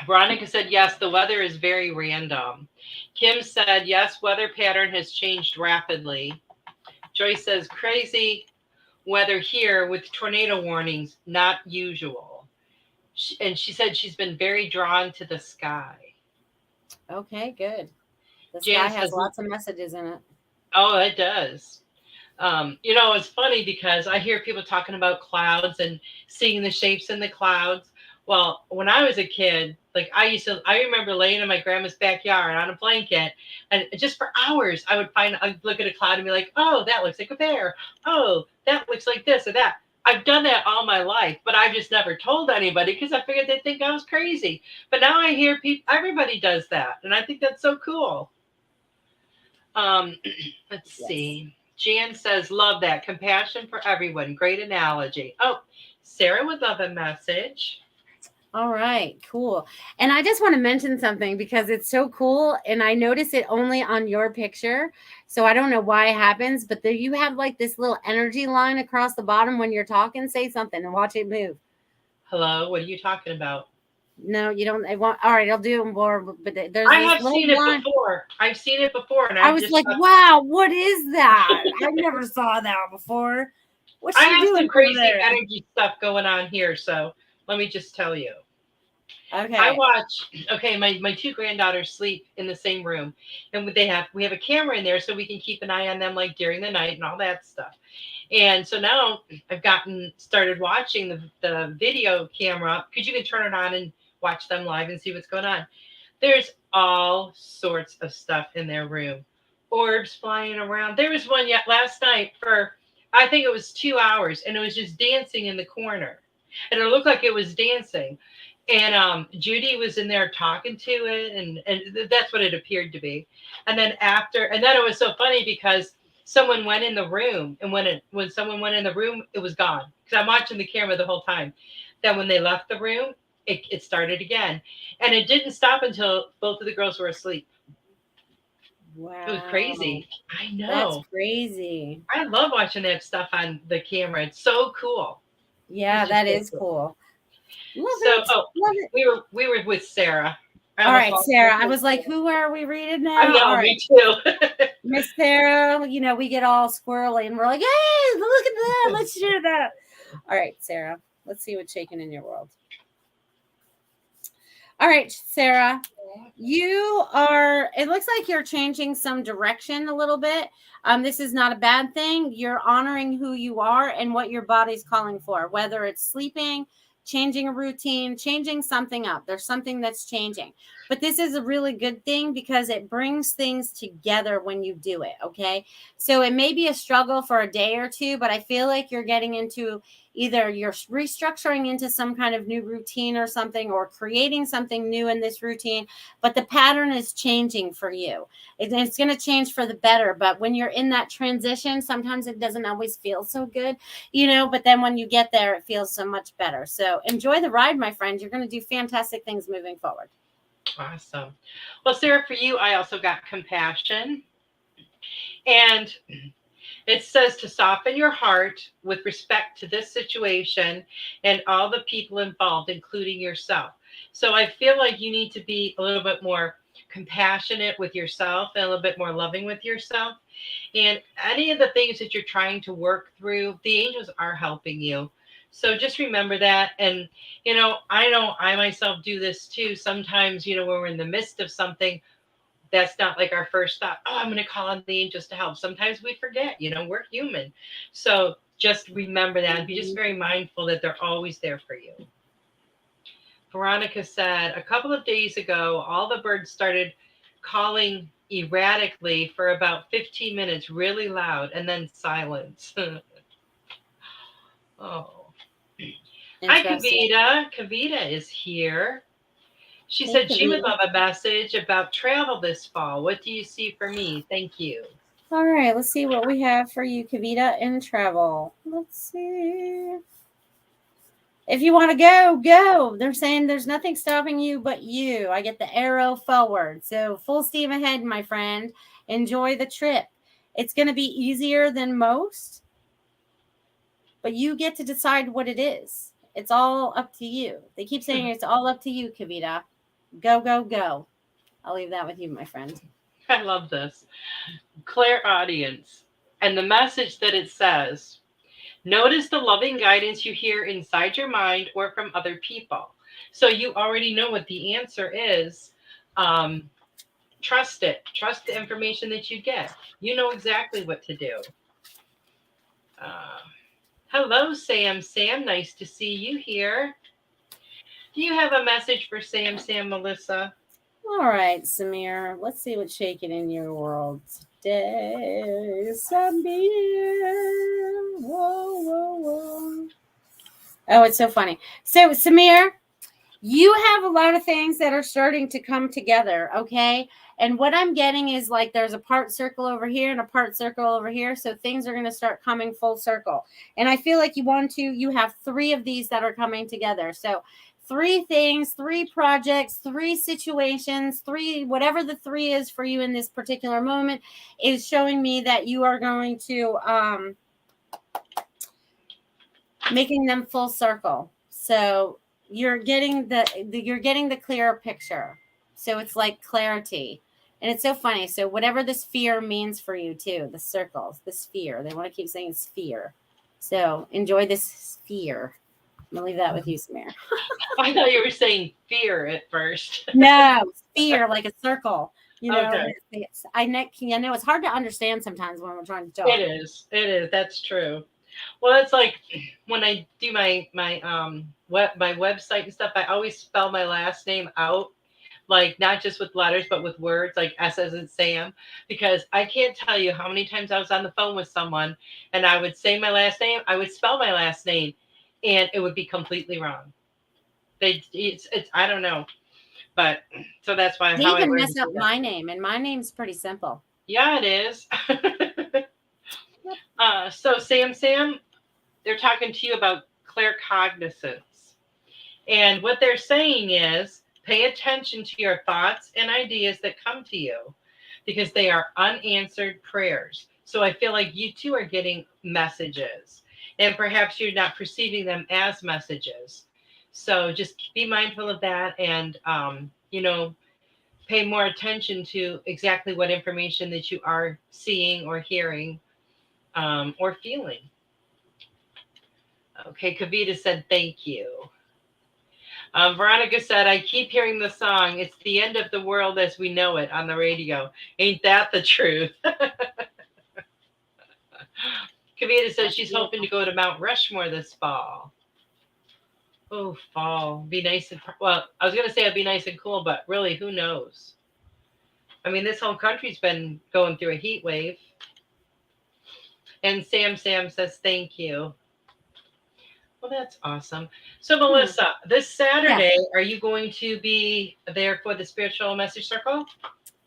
Speaker 2: Veronica said, yes, the weather is very random. Kim said, yes, weather pattern has changed rapidly. Joyce says, crazy weather here with tornado warnings, not usual. And she said she's been very drawn to the sky.
Speaker 3: Okay, good. The
Speaker 2: Jan
Speaker 3: sky has
Speaker 2: says,
Speaker 3: lots of messages in it.
Speaker 2: oh, it does. It's funny because I hear people talking about clouds and seeing the shapes in the clouds. Well, when I was a kid, like I remember laying in my grandma's backyard on a blanket, and just for hours, I'd look at a cloud and be like, oh, that looks like a bear. Oh, that looks like this or that. I've done that all my life, but I've just never told anybody because I figured they'd think I was crazy. But now I hear everybody does that, and I think that's so cool. Let's see. Jan says, love that. Compassion for everyone. Great analogy. Oh, Sarah would love a message.
Speaker 3: All right, cool. And I just want to mention something because it's so cool. And I notice it only on your picture. So I don't know why it happens, but there you have like this little energy line across the bottom when you're talking. Say something and watch it move.
Speaker 2: Hello, what are you talking about?
Speaker 3: No, you don't. All right, I'll do more. But there's.
Speaker 2: I have seen it before. I've seen it before, and
Speaker 3: I was like, "Wow, what is that? I never saw that before." What's she doing?
Speaker 2: Some crazy energy stuff going on here, so let me just tell you.
Speaker 3: Okay.
Speaker 2: I watch. Okay, my two granddaughters sleep in the same room, and we have a camera in there so we can keep an eye on them like during the night and all that stuff. And so now I've started watching the video camera because you can turn it on and watch them live and see what's going on. There's all sorts of stuff in their room. Orbs flying around. There was one last night for, I think it was 2 hours, and it was just dancing in the corner. And it looked like it was dancing. And Judy was in there talking to it, and that's what it appeared to be. And then it was so funny because someone went in the room, and when someone went in the room, it was gone. Because I'm watching the camera the whole time. Then when they left the room, it started again. And it didn't stop until both of the girls were asleep.
Speaker 3: Wow.
Speaker 2: It was crazy. I know.
Speaker 3: That's crazy.
Speaker 2: I love watching that stuff on the camera. It's so cool.
Speaker 3: Yeah, that is cool.
Speaker 2: Love it. We were with Sarah.
Speaker 3: All right, Sarah. I was like, who are we reading now?
Speaker 2: I know,
Speaker 3: all right.
Speaker 2: Me too.
Speaker 3: Miss Sarah, we get all squirrely and we're like, hey, look at that. Let's share that. All right, Sarah. Let's see what's shaking in your world. All right, Sarah. It looks like you're changing some direction a little bit. This is not a bad thing. You're honoring who you are and what your body's calling for, whether it's sleeping, changing a routine, changing something up. There's something that's changing. But this is a really good thing because it brings things together when you do it, okay? So it may be a struggle for a day or two, but I feel like you're getting into either you're restructuring into some kind of new routine or something, or creating something new in this routine, but the pattern is changing for you. It's going to change for the better, but when you're in that transition, sometimes it doesn't always feel so good, but then when you get there, it feels so much better. So enjoy the ride, my friend. You're going to do fantastic things moving forward.
Speaker 2: Awesome. Well, Sarah, for you, I also got compassion. And It says to soften your heart with respect to this situation and all the people involved, including yourself. So I feel like you need to be a little bit more compassionate with yourself and a little bit more loving with yourself. And any of the things that you're trying to work through, the angels are helping you. So just remember that. And, I know I myself do this too. Sometimes, when we're in the midst of something, that's not like our first thought. Oh, I'm going to call on the angels to help. Sometimes we forget, we're human. So just remember that and be just very mindful that they're always there for you. Veronica said, a couple of days ago, all the birds started calling erratically for about 15 minutes, really loud, and then silence. Oh. Hi, Kavita. Kavita is here. She said she would love a message about travel this fall. What do you see for me? Thank you.
Speaker 3: All right, let's see what we have for you, Kavita, in travel. Let's see. If you want to go, go. They're saying there's nothing stopping you but you. I get the arrow forward. So full steam ahead, my friend. Enjoy the trip. It's going to be easier than most, but you get to decide what it is. It's all up to you. They keep saying it's all up to you, Kavita. Go, go, go. I'll leave that with you, my friend.
Speaker 2: I love this. Clairaudience. And the message that it says, notice the loving guidance you hear inside your mind or from other people. So you already know what the answer is. Trust it. Trust the information that you get. You know exactly what to do. Hello, Sam. Sam, nice to see you here. Do you have a message for Sam, Melissa?
Speaker 3: All right, Samir. Let's see what's shaking in your world today. Samir. Whoa, whoa, whoa. Oh, it's so funny. So, Samir, you have a lot of things that are starting to come together, okay? And what I'm getting is like there's a part circle over here and a part circle over here. So things are going to start coming full circle. And I feel like you have 3 of these that are coming together. So 3 things, 3 projects, 3 situations, 3, whatever the 3 is for you in this particular moment is showing me that you are going to making them full circle. So you're getting the clearer picture. So it's like clarity. And it's so funny. So whatever the sphere means for you too, the circles, the sphere, they want to keep saying sphere. So enjoy this sphere. I'm going to leave that with you, Samir.
Speaker 2: I thought you were saying fear at first.
Speaker 3: No, sphere, like a circle.
Speaker 2: Okay.
Speaker 3: I know it's hard to understand sometimes when we're trying to talk.
Speaker 2: It is. That's true. Well, it's like when I do my website and stuff, I always spell my last name out, like not just with letters, but with words, like S as in Sam, because I can't tell you how many times I was on the phone with someone and I would say my last name, I would spell my last name, and it would be completely wrong. It's I don't know, but so that's why
Speaker 3: they even mess up my name, and my name's pretty simple.
Speaker 2: Yeah, it is. So Sam, they're talking to you about claircognizance. And what they're saying is pay attention to your thoughts and ideas that come to you because they are unanswered prayers. So I feel like you too are getting messages and perhaps you're not perceiving them as messages. So just be mindful of that and, pay more attention to exactly what information that you are seeing or hearing or feeling. Okay, Kavita said, thank you. Veronica said, I keep hearing the song, It's the End of the World as We Know It on the radio. Ain't that the truth? Kavita says she's hoping to go to Mount Rushmore this fall. Oh, fall. Be nice and, well, I was going to say it'd be nice and cool, but really, who knows? I mean, this whole country's been going through a heat wave. And Sam says, thank you. Well, that's awesome. So, Melissa, this Saturday, Are you going to be there for the Spiritual Message Circle?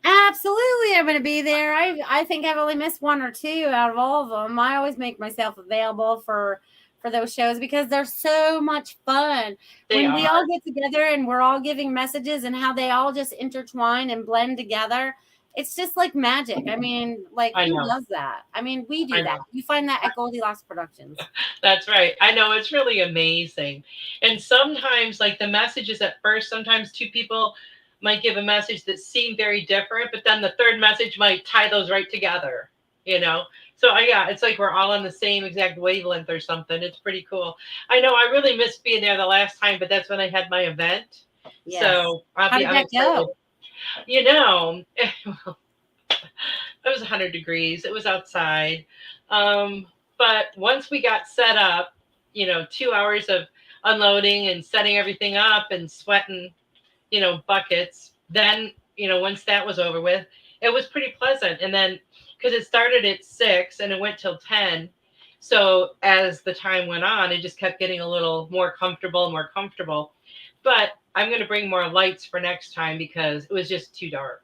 Speaker 3: Absolutely, I'm going to be there. I think I've only missed 1 or 2 out of all of them. I always make myself available for those shows because they're so much fun. We all get together and we're all giving messages and how they all just intertwine and blend together. it's just like magic. I mean, like,
Speaker 2: I
Speaker 3: who
Speaker 2: know.
Speaker 3: does that? I mean, we do
Speaker 2: I
Speaker 3: that.
Speaker 2: know.
Speaker 3: You find that at Goldylocks Productions.
Speaker 2: That's right. I know, it's really amazing. And sometimes, like the messages at first, sometimes two people might give a message that seem very different, but then the third message might tie those right together, you know? So yeah, it's like we're all on the same exact wavelength or something. It's pretty cool. I know I really missed being there the last time, but that's when I had my event.
Speaker 3: Yes.
Speaker 2: So
Speaker 3: How did
Speaker 2: I'm
Speaker 3: that
Speaker 2: excited.
Speaker 3: go?
Speaker 2: You know, it was 100 degrees. It was outside. But once we got set up, 2 hours of unloading and setting everything up and sweating, buckets. Then, once that was over with, it was pretty pleasant. And then, because it started at 6 and it went till 10. So as the time went on, it just kept getting a little more comfortable, more comfortable. But I'm going to bring more lights for next time because it was just too dark.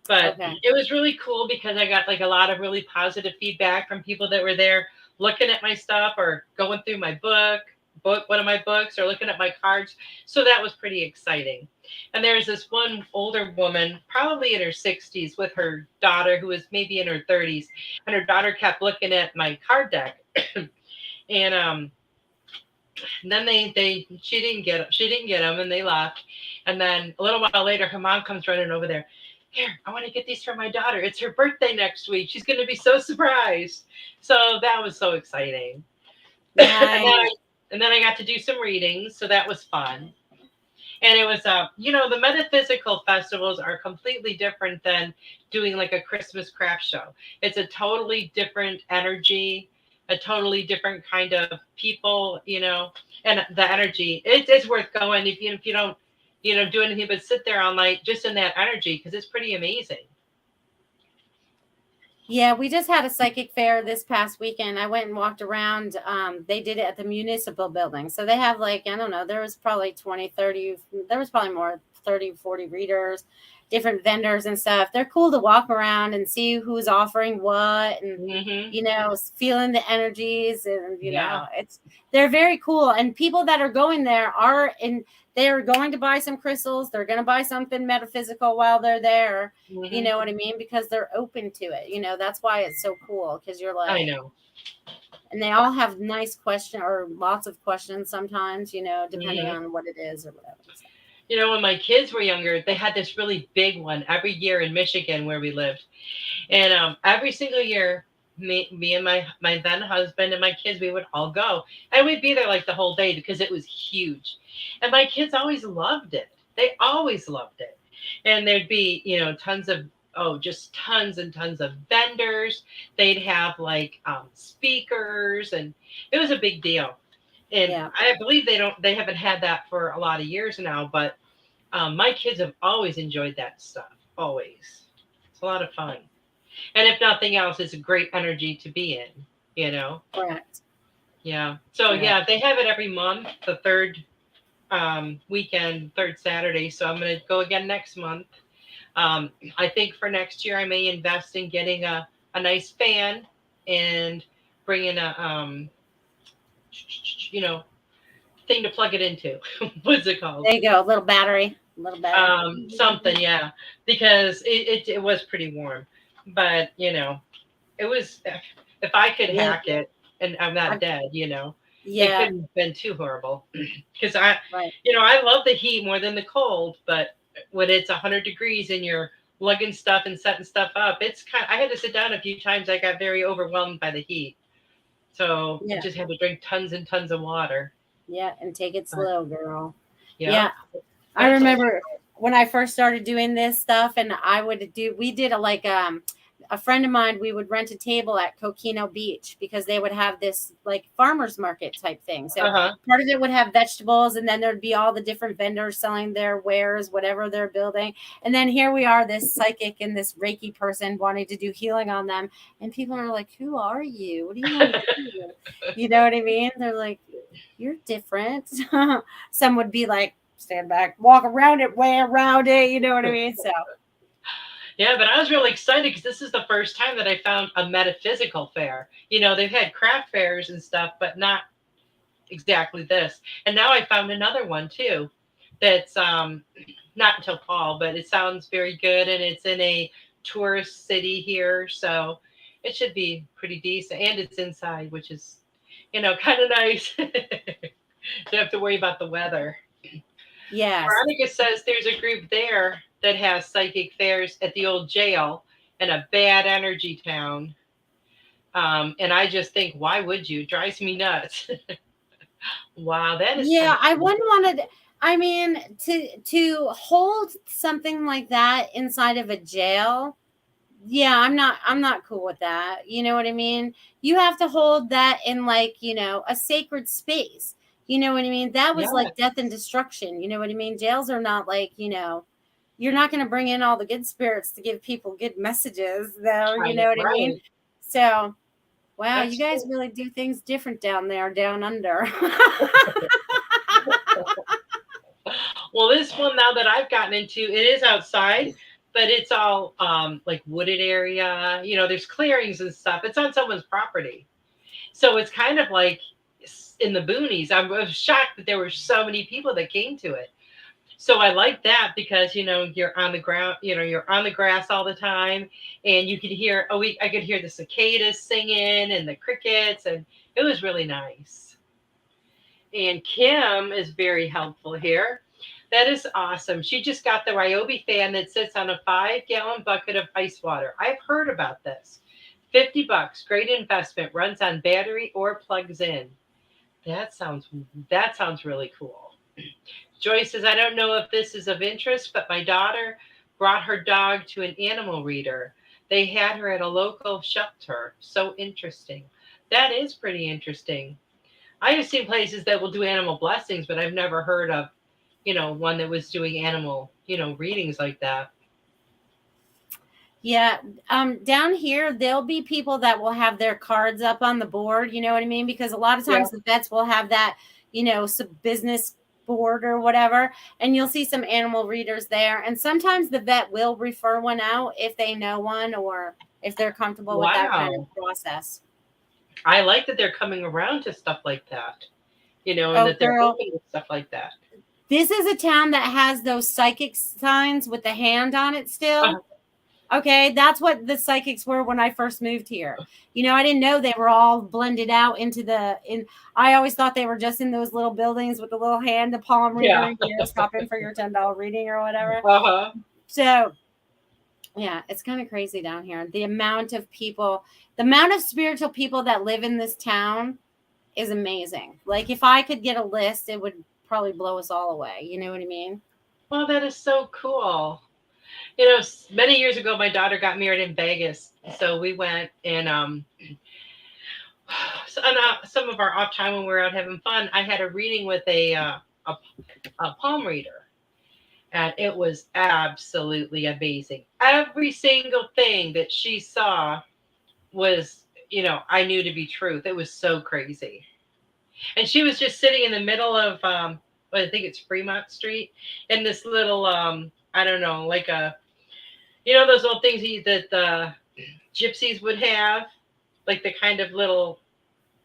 Speaker 2: But
Speaker 3: Okay.
Speaker 2: it was really cool because I got like a lot of really positive feedback from people that were there looking at my stuff or going through my book, one of my books, or looking at my cards. So that was pretty exciting. And there's this one older woman, probably in her 60s, with her daughter who was maybe in her 30s. And her daughter kept looking at my card deck. And then she didn't get them and they left. And then a little while later, her mom comes running over there. Here, I want to get these for my daughter. It's her birthday next week. She's going to be so surprised. So that was so exciting. and then
Speaker 3: Nice.
Speaker 2: I, and then I got to do some readings, so that was fun. And it was, the metaphysical festivals are completely different than doing like a Christmas craft show. It's a totally different energy, a totally different kind of people, and the energy. It's worth going if you don't, do anything but sit there all night just in that energy because it's pretty amazing.
Speaker 3: Yeah, we just had a psychic fair this past weekend. I went and walked around. They did it at the municipal building. So they have like, I don't know, there was probably 20, 30, there was probably more, 30, 40 readers, different vendors and stuff. They're cool to walk around and see who's offering what and,
Speaker 2: Hmm.
Speaker 3: feeling the energies and,
Speaker 2: Yeah.
Speaker 3: they're very cool. And people that are going there they're going to buy some crystals. They're going to buy something metaphysical while they're there. You
Speaker 2: Hmm.
Speaker 3: know what I mean? Because they're open to it. That's why it's so cool. Because you're
Speaker 2: I
Speaker 3: like,
Speaker 2: know.
Speaker 3: and they all have nice question or lots of questions sometimes, depending
Speaker 2: Hmm.
Speaker 3: on what it is or whatever. So,
Speaker 2: When my kids were younger, they had this really big one every year in Michigan where we lived. And every single year, me and my then husband and my kids, we would all go. And we'd be there like the whole day because it was huge. And my kids always loved it. They always loved it. And there'd be, tons of, just tons and tons of vendors. They'd have like speakers, and it was a big deal. And
Speaker 3: yeah.
Speaker 2: I believe they haven't had that for a lot of years now, but my kids have always enjoyed that stuff. Always. It's a lot of fun. And if nothing else, it's a great energy to be in, you know?
Speaker 3: Correct.
Speaker 2: Yeah. So,
Speaker 3: Yeah.
Speaker 2: yeah, they have it every month, the third weekend, third Saturday. So I'm going to go again next month. I think for next year, I may invest in getting a nice fan and bringing a, you know, thing to plug it into. What's it called?
Speaker 3: There you go. A little battery. A little battery.
Speaker 2: Something, yeah, because it was pretty warm, but it was, if I could
Speaker 3: Yeah.
Speaker 2: hack it and I'm not
Speaker 3: I-
Speaker 2: dead, it
Speaker 3: yeah.
Speaker 2: couldn't have been too horrible. Because I,
Speaker 3: Right.
Speaker 2: I love the heat more than the cold, but when it's 100 degrees and you're lugging stuff and setting stuff up, I had to sit down a few times. I got very overwhelmed by the heat, so I
Speaker 3: Yeah.
Speaker 2: just had to drink tons and tons of water.
Speaker 3: Yeah. And take it
Speaker 2: But,
Speaker 3: slow, girl.
Speaker 2: yeah,
Speaker 3: Yeah. I remember when I first started doing this stuff, and we did a friend of mine, we would rent a table at Coquino Beach because they would have this like farmer's market type thing. So
Speaker 2: uh-huh.
Speaker 3: part of it would have vegetables, and then there'd be all the different vendors selling their wares, whatever they're building. And then here we are, this psychic and this Reiki person wanting to do healing on them. And people are like, who are you? What do you want to do? You know what I mean? They're like, you're different. Some would be like, stand back, walk around it, way around it. You know what I mean? So,
Speaker 2: Yeah, but I was really excited because this is the first time that I found a metaphysical fair. They've had craft fairs and stuff, but not exactly this. And now I found another one too. That's not until fall, but it sounds very good, and it's in a tourist city here, so it should be pretty decent. And it's inside, which is, kind of nice. Don't have to worry about the weather.
Speaker 3: Yes.
Speaker 2: Veronica says there's a group there that has psychic fairs at the old jail in a bad energy town. And I just think, why would you? It drives me nuts. Wow, that is kind
Speaker 3: Yeah,
Speaker 2: of
Speaker 3: I
Speaker 2: cool.
Speaker 3: wouldn't want to. I mean, to hold something like that inside of a jail. Yeah, I'm not cool with that. You know what I mean? You have to hold that in like, a sacred space. You know what I mean? That was
Speaker 2: Yeah,
Speaker 3: like death and destruction. You know what I mean? Jails are not like, you're not going to bring in all the good spirits to give people good messages though.
Speaker 2: I
Speaker 3: You
Speaker 2: know,
Speaker 3: know what I mean?
Speaker 2: right.
Speaker 3: So, wow, you
Speaker 2: That's
Speaker 3: guys
Speaker 2: true.
Speaker 3: really do things different down there, down under.
Speaker 2: Well, this one now that I've gotten into, it is outside, but it's all like wooded area. There's clearings and stuff. It's on someone's property. So it's kind of like in the boonies. I was shocked that there were so many people that came to it. So I like that because you're on the ground, you're on the grass all the time, and you could hear I could hear the cicadas singing and the crickets, and it was really nice. And Kim is very helpful here. That is awesome. She just got the Ryobi fan that sits on a 5-gallon bucket of ice water. I've heard about this. $50, great investment, runs on battery or plugs in. That sounds that sounds really cool. Joy says, I don't know if this is of interest, but my daughter brought her dog to an animal reader. They had her at a local shelter. So interesting. That is pretty interesting. I have seen places that will do animal blessings, but I've never heard of, one that was doing animal, readings like that.
Speaker 3: Yeah, down here there'll be people that will have their cards up on the board. You know what I mean? Because a lot of
Speaker 2: Yeah.
Speaker 3: times the vets will have that, some business board or whatever, and you'll see some animal readers there. And sometimes the vet will refer one out if they know one or if they're comfortable with that kind of
Speaker 2: Wow.
Speaker 3: process.
Speaker 2: I like that they're coming around to stuff like that, and
Speaker 3: Oh,
Speaker 2: that they're
Speaker 3: girl,
Speaker 2: open to stuff like that.
Speaker 3: this is a town that has those psychic signs with the hand on it
Speaker 2: Uh,
Speaker 3: still. Okay, that's what the psychics were when I first moved here. I didn't know they were all blended out in I always thought they were just in those little buildings with the little hand, the palm
Speaker 2: yeah.
Speaker 3: reader, stop in for your $10 reading or whatever.
Speaker 2: Uh-huh.
Speaker 3: So yeah, it's kind of crazy down here. The amount of people, the amount of spiritual people that live in this town is amazing. Like if I could get a list, it would probably blow us all away. You know what I mean?
Speaker 2: Well, that is so cool. Many years ago, my daughter got married in Vegas, so we went and so on some of our off time when we were out having fun, I had a reading with a palm reader, and it was absolutely amazing. Every single thing that she saw was, I knew to be truth. It was so crazy, and she was just sitting in the middle of well, I think it's Fremont Street, in this little I don't know, like a those little things that the gypsies would have, like the kind of little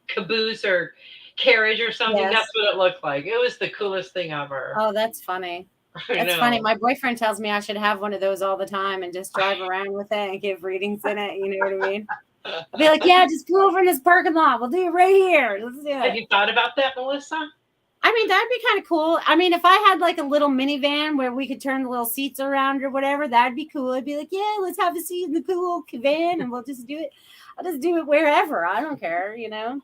Speaker 2: caboose or carriage or something.
Speaker 3: Yes.
Speaker 2: That's what it looked like. It was the coolest thing ever.
Speaker 3: Oh, that's funny.
Speaker 2: I
Speaker 3: That's funny.
Speaker 2: know.
Speaker 3: My boyfriend tells me I should have one of those all the time and just drive around with it and give readings in it. You know what I mean? I'll be like, yeah, just pull over in this parking lot. We'll do it right here. Let's do
Speaker 2: Have
Speaker 3: it.
Speaker 2: you thought about that, Melissa?
Speaker 3: I mean, that'd be kind of cool. I mean, if I had like a little minivan where we could turn the little seats around or whatever, that'd be cool. I'd be like, yeah, let's have a seat in the cool van and we'll just do it. I'll just do it wherever. I don't care, A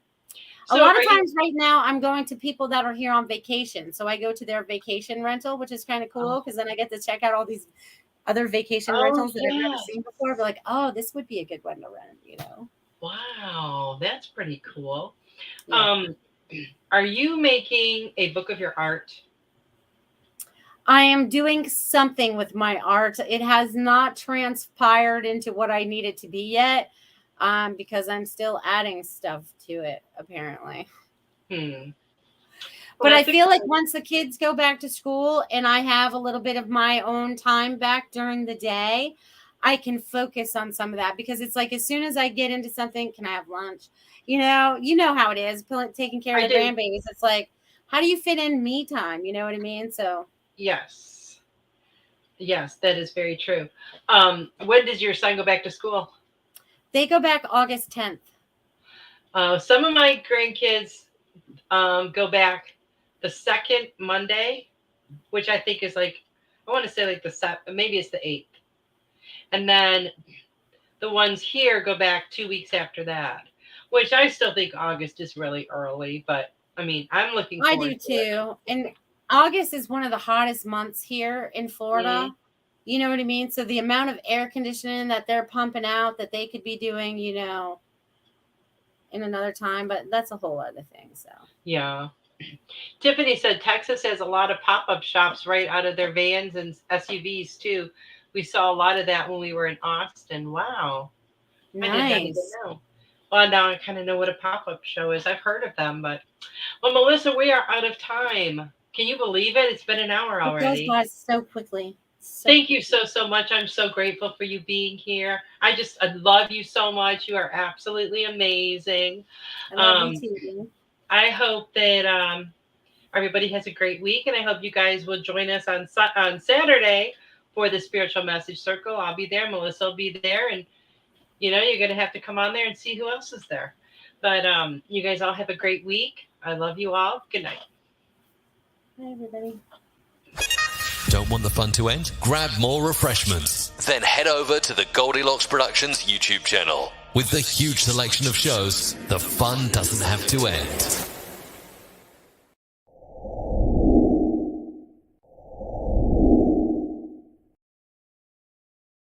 Speaker 2: So
Speaker 3: lot
Speaker 2: are
Speaker 3: of
Speaker 2: you?
Speaker 3: times right now I'm going to people that are here on vacation. So I go to their vacation rental, which is kind of cool because then I get to check out all these other vacation
Speaker 2: Oh
Speaker 3: rentals that I've never
Speaker 2: yes.
Speaker 3: seen before. Be like, oh, this would be a good one to rent.
Speaker 2: Wow, that's pretty cool.
Speaker 3: Yeah.
Speaker 2: Are you making a book of your art?
Speaker 3: I am doing something with my art. It has not transpired into what I need it to be yet, because I'm still adding stuff to it, apparently.
Speaker 2: Hmm. Well,
Speaker 3: But I
Speaker 2: that's
Speaker 3: feel like
Speaker 2: exciting.
Speaker 3: once the kids go back to school and I have a little bit of my own time back during the day, I can focus on some of that because it's like as soon as I get into something, can I have lunch? You know how it is, taking care of
Speaker 2: I
Speaker 3: the
Speaker 2: do.
Speaker 3: grandbabies. It's like, how do you fit in me time? You know what I mean? So
Speaker 2: Yes. Yes, that is very true. When does your son go back to school?
Speaker 3: They go back August 10th.
Speaker 2: Some of my grandkids go back the second Monday, which I think is like, I want to say like maybe it's the 8th. And then the ones here go back 2 weeks after that, which I still think August is really early, but I mean, I'm looking forward to it.
Speaker 3: I do too. And August is one of the hottest months here in Florida.
Speaker 2: Mm-hmm.
Speaker 3: You know what I mean? So the amount of air conditioning that they're pumping out that they could be doing, you know, in another time, but that's a whole other thing. So
Speaker 2: yeah. Tiffany said Texas has a lot of pop-up shops right out of their vans and SUVs too. We saw a lot of that when we were in Austin. Wow.
Speaker 3: nice.
Speaker 2: I did not even know. Well, now I kind of know what a pop-up show is. I've heard of them, but well, Melissa, we are out of time. Can you believe it? It's been an hour already.
Speaker 3: It goes by so quickly.
Speaker 2: Thank you so much. I'm so grateful for you being here. I love you so much. You are absolutely amazing.
Speaker 3: I love you too.
Speaker 2: I hope that everybody has a great week, and I hope you guys will join us on Saturday for the Spiritual Message Circle. I'll be there. Melissa will be there, and you know you're going to have to come on there and see who else is there. But you guys all have a great week. I love you all. Good night.
Speaker 3: Hi, everybody.
Speaker 4: Don't want the fun to end? Grab more refreshments. Then head over to the Goldylocks Productions YouTube channel. With the huge selection of shows, the fun doesn't have to end.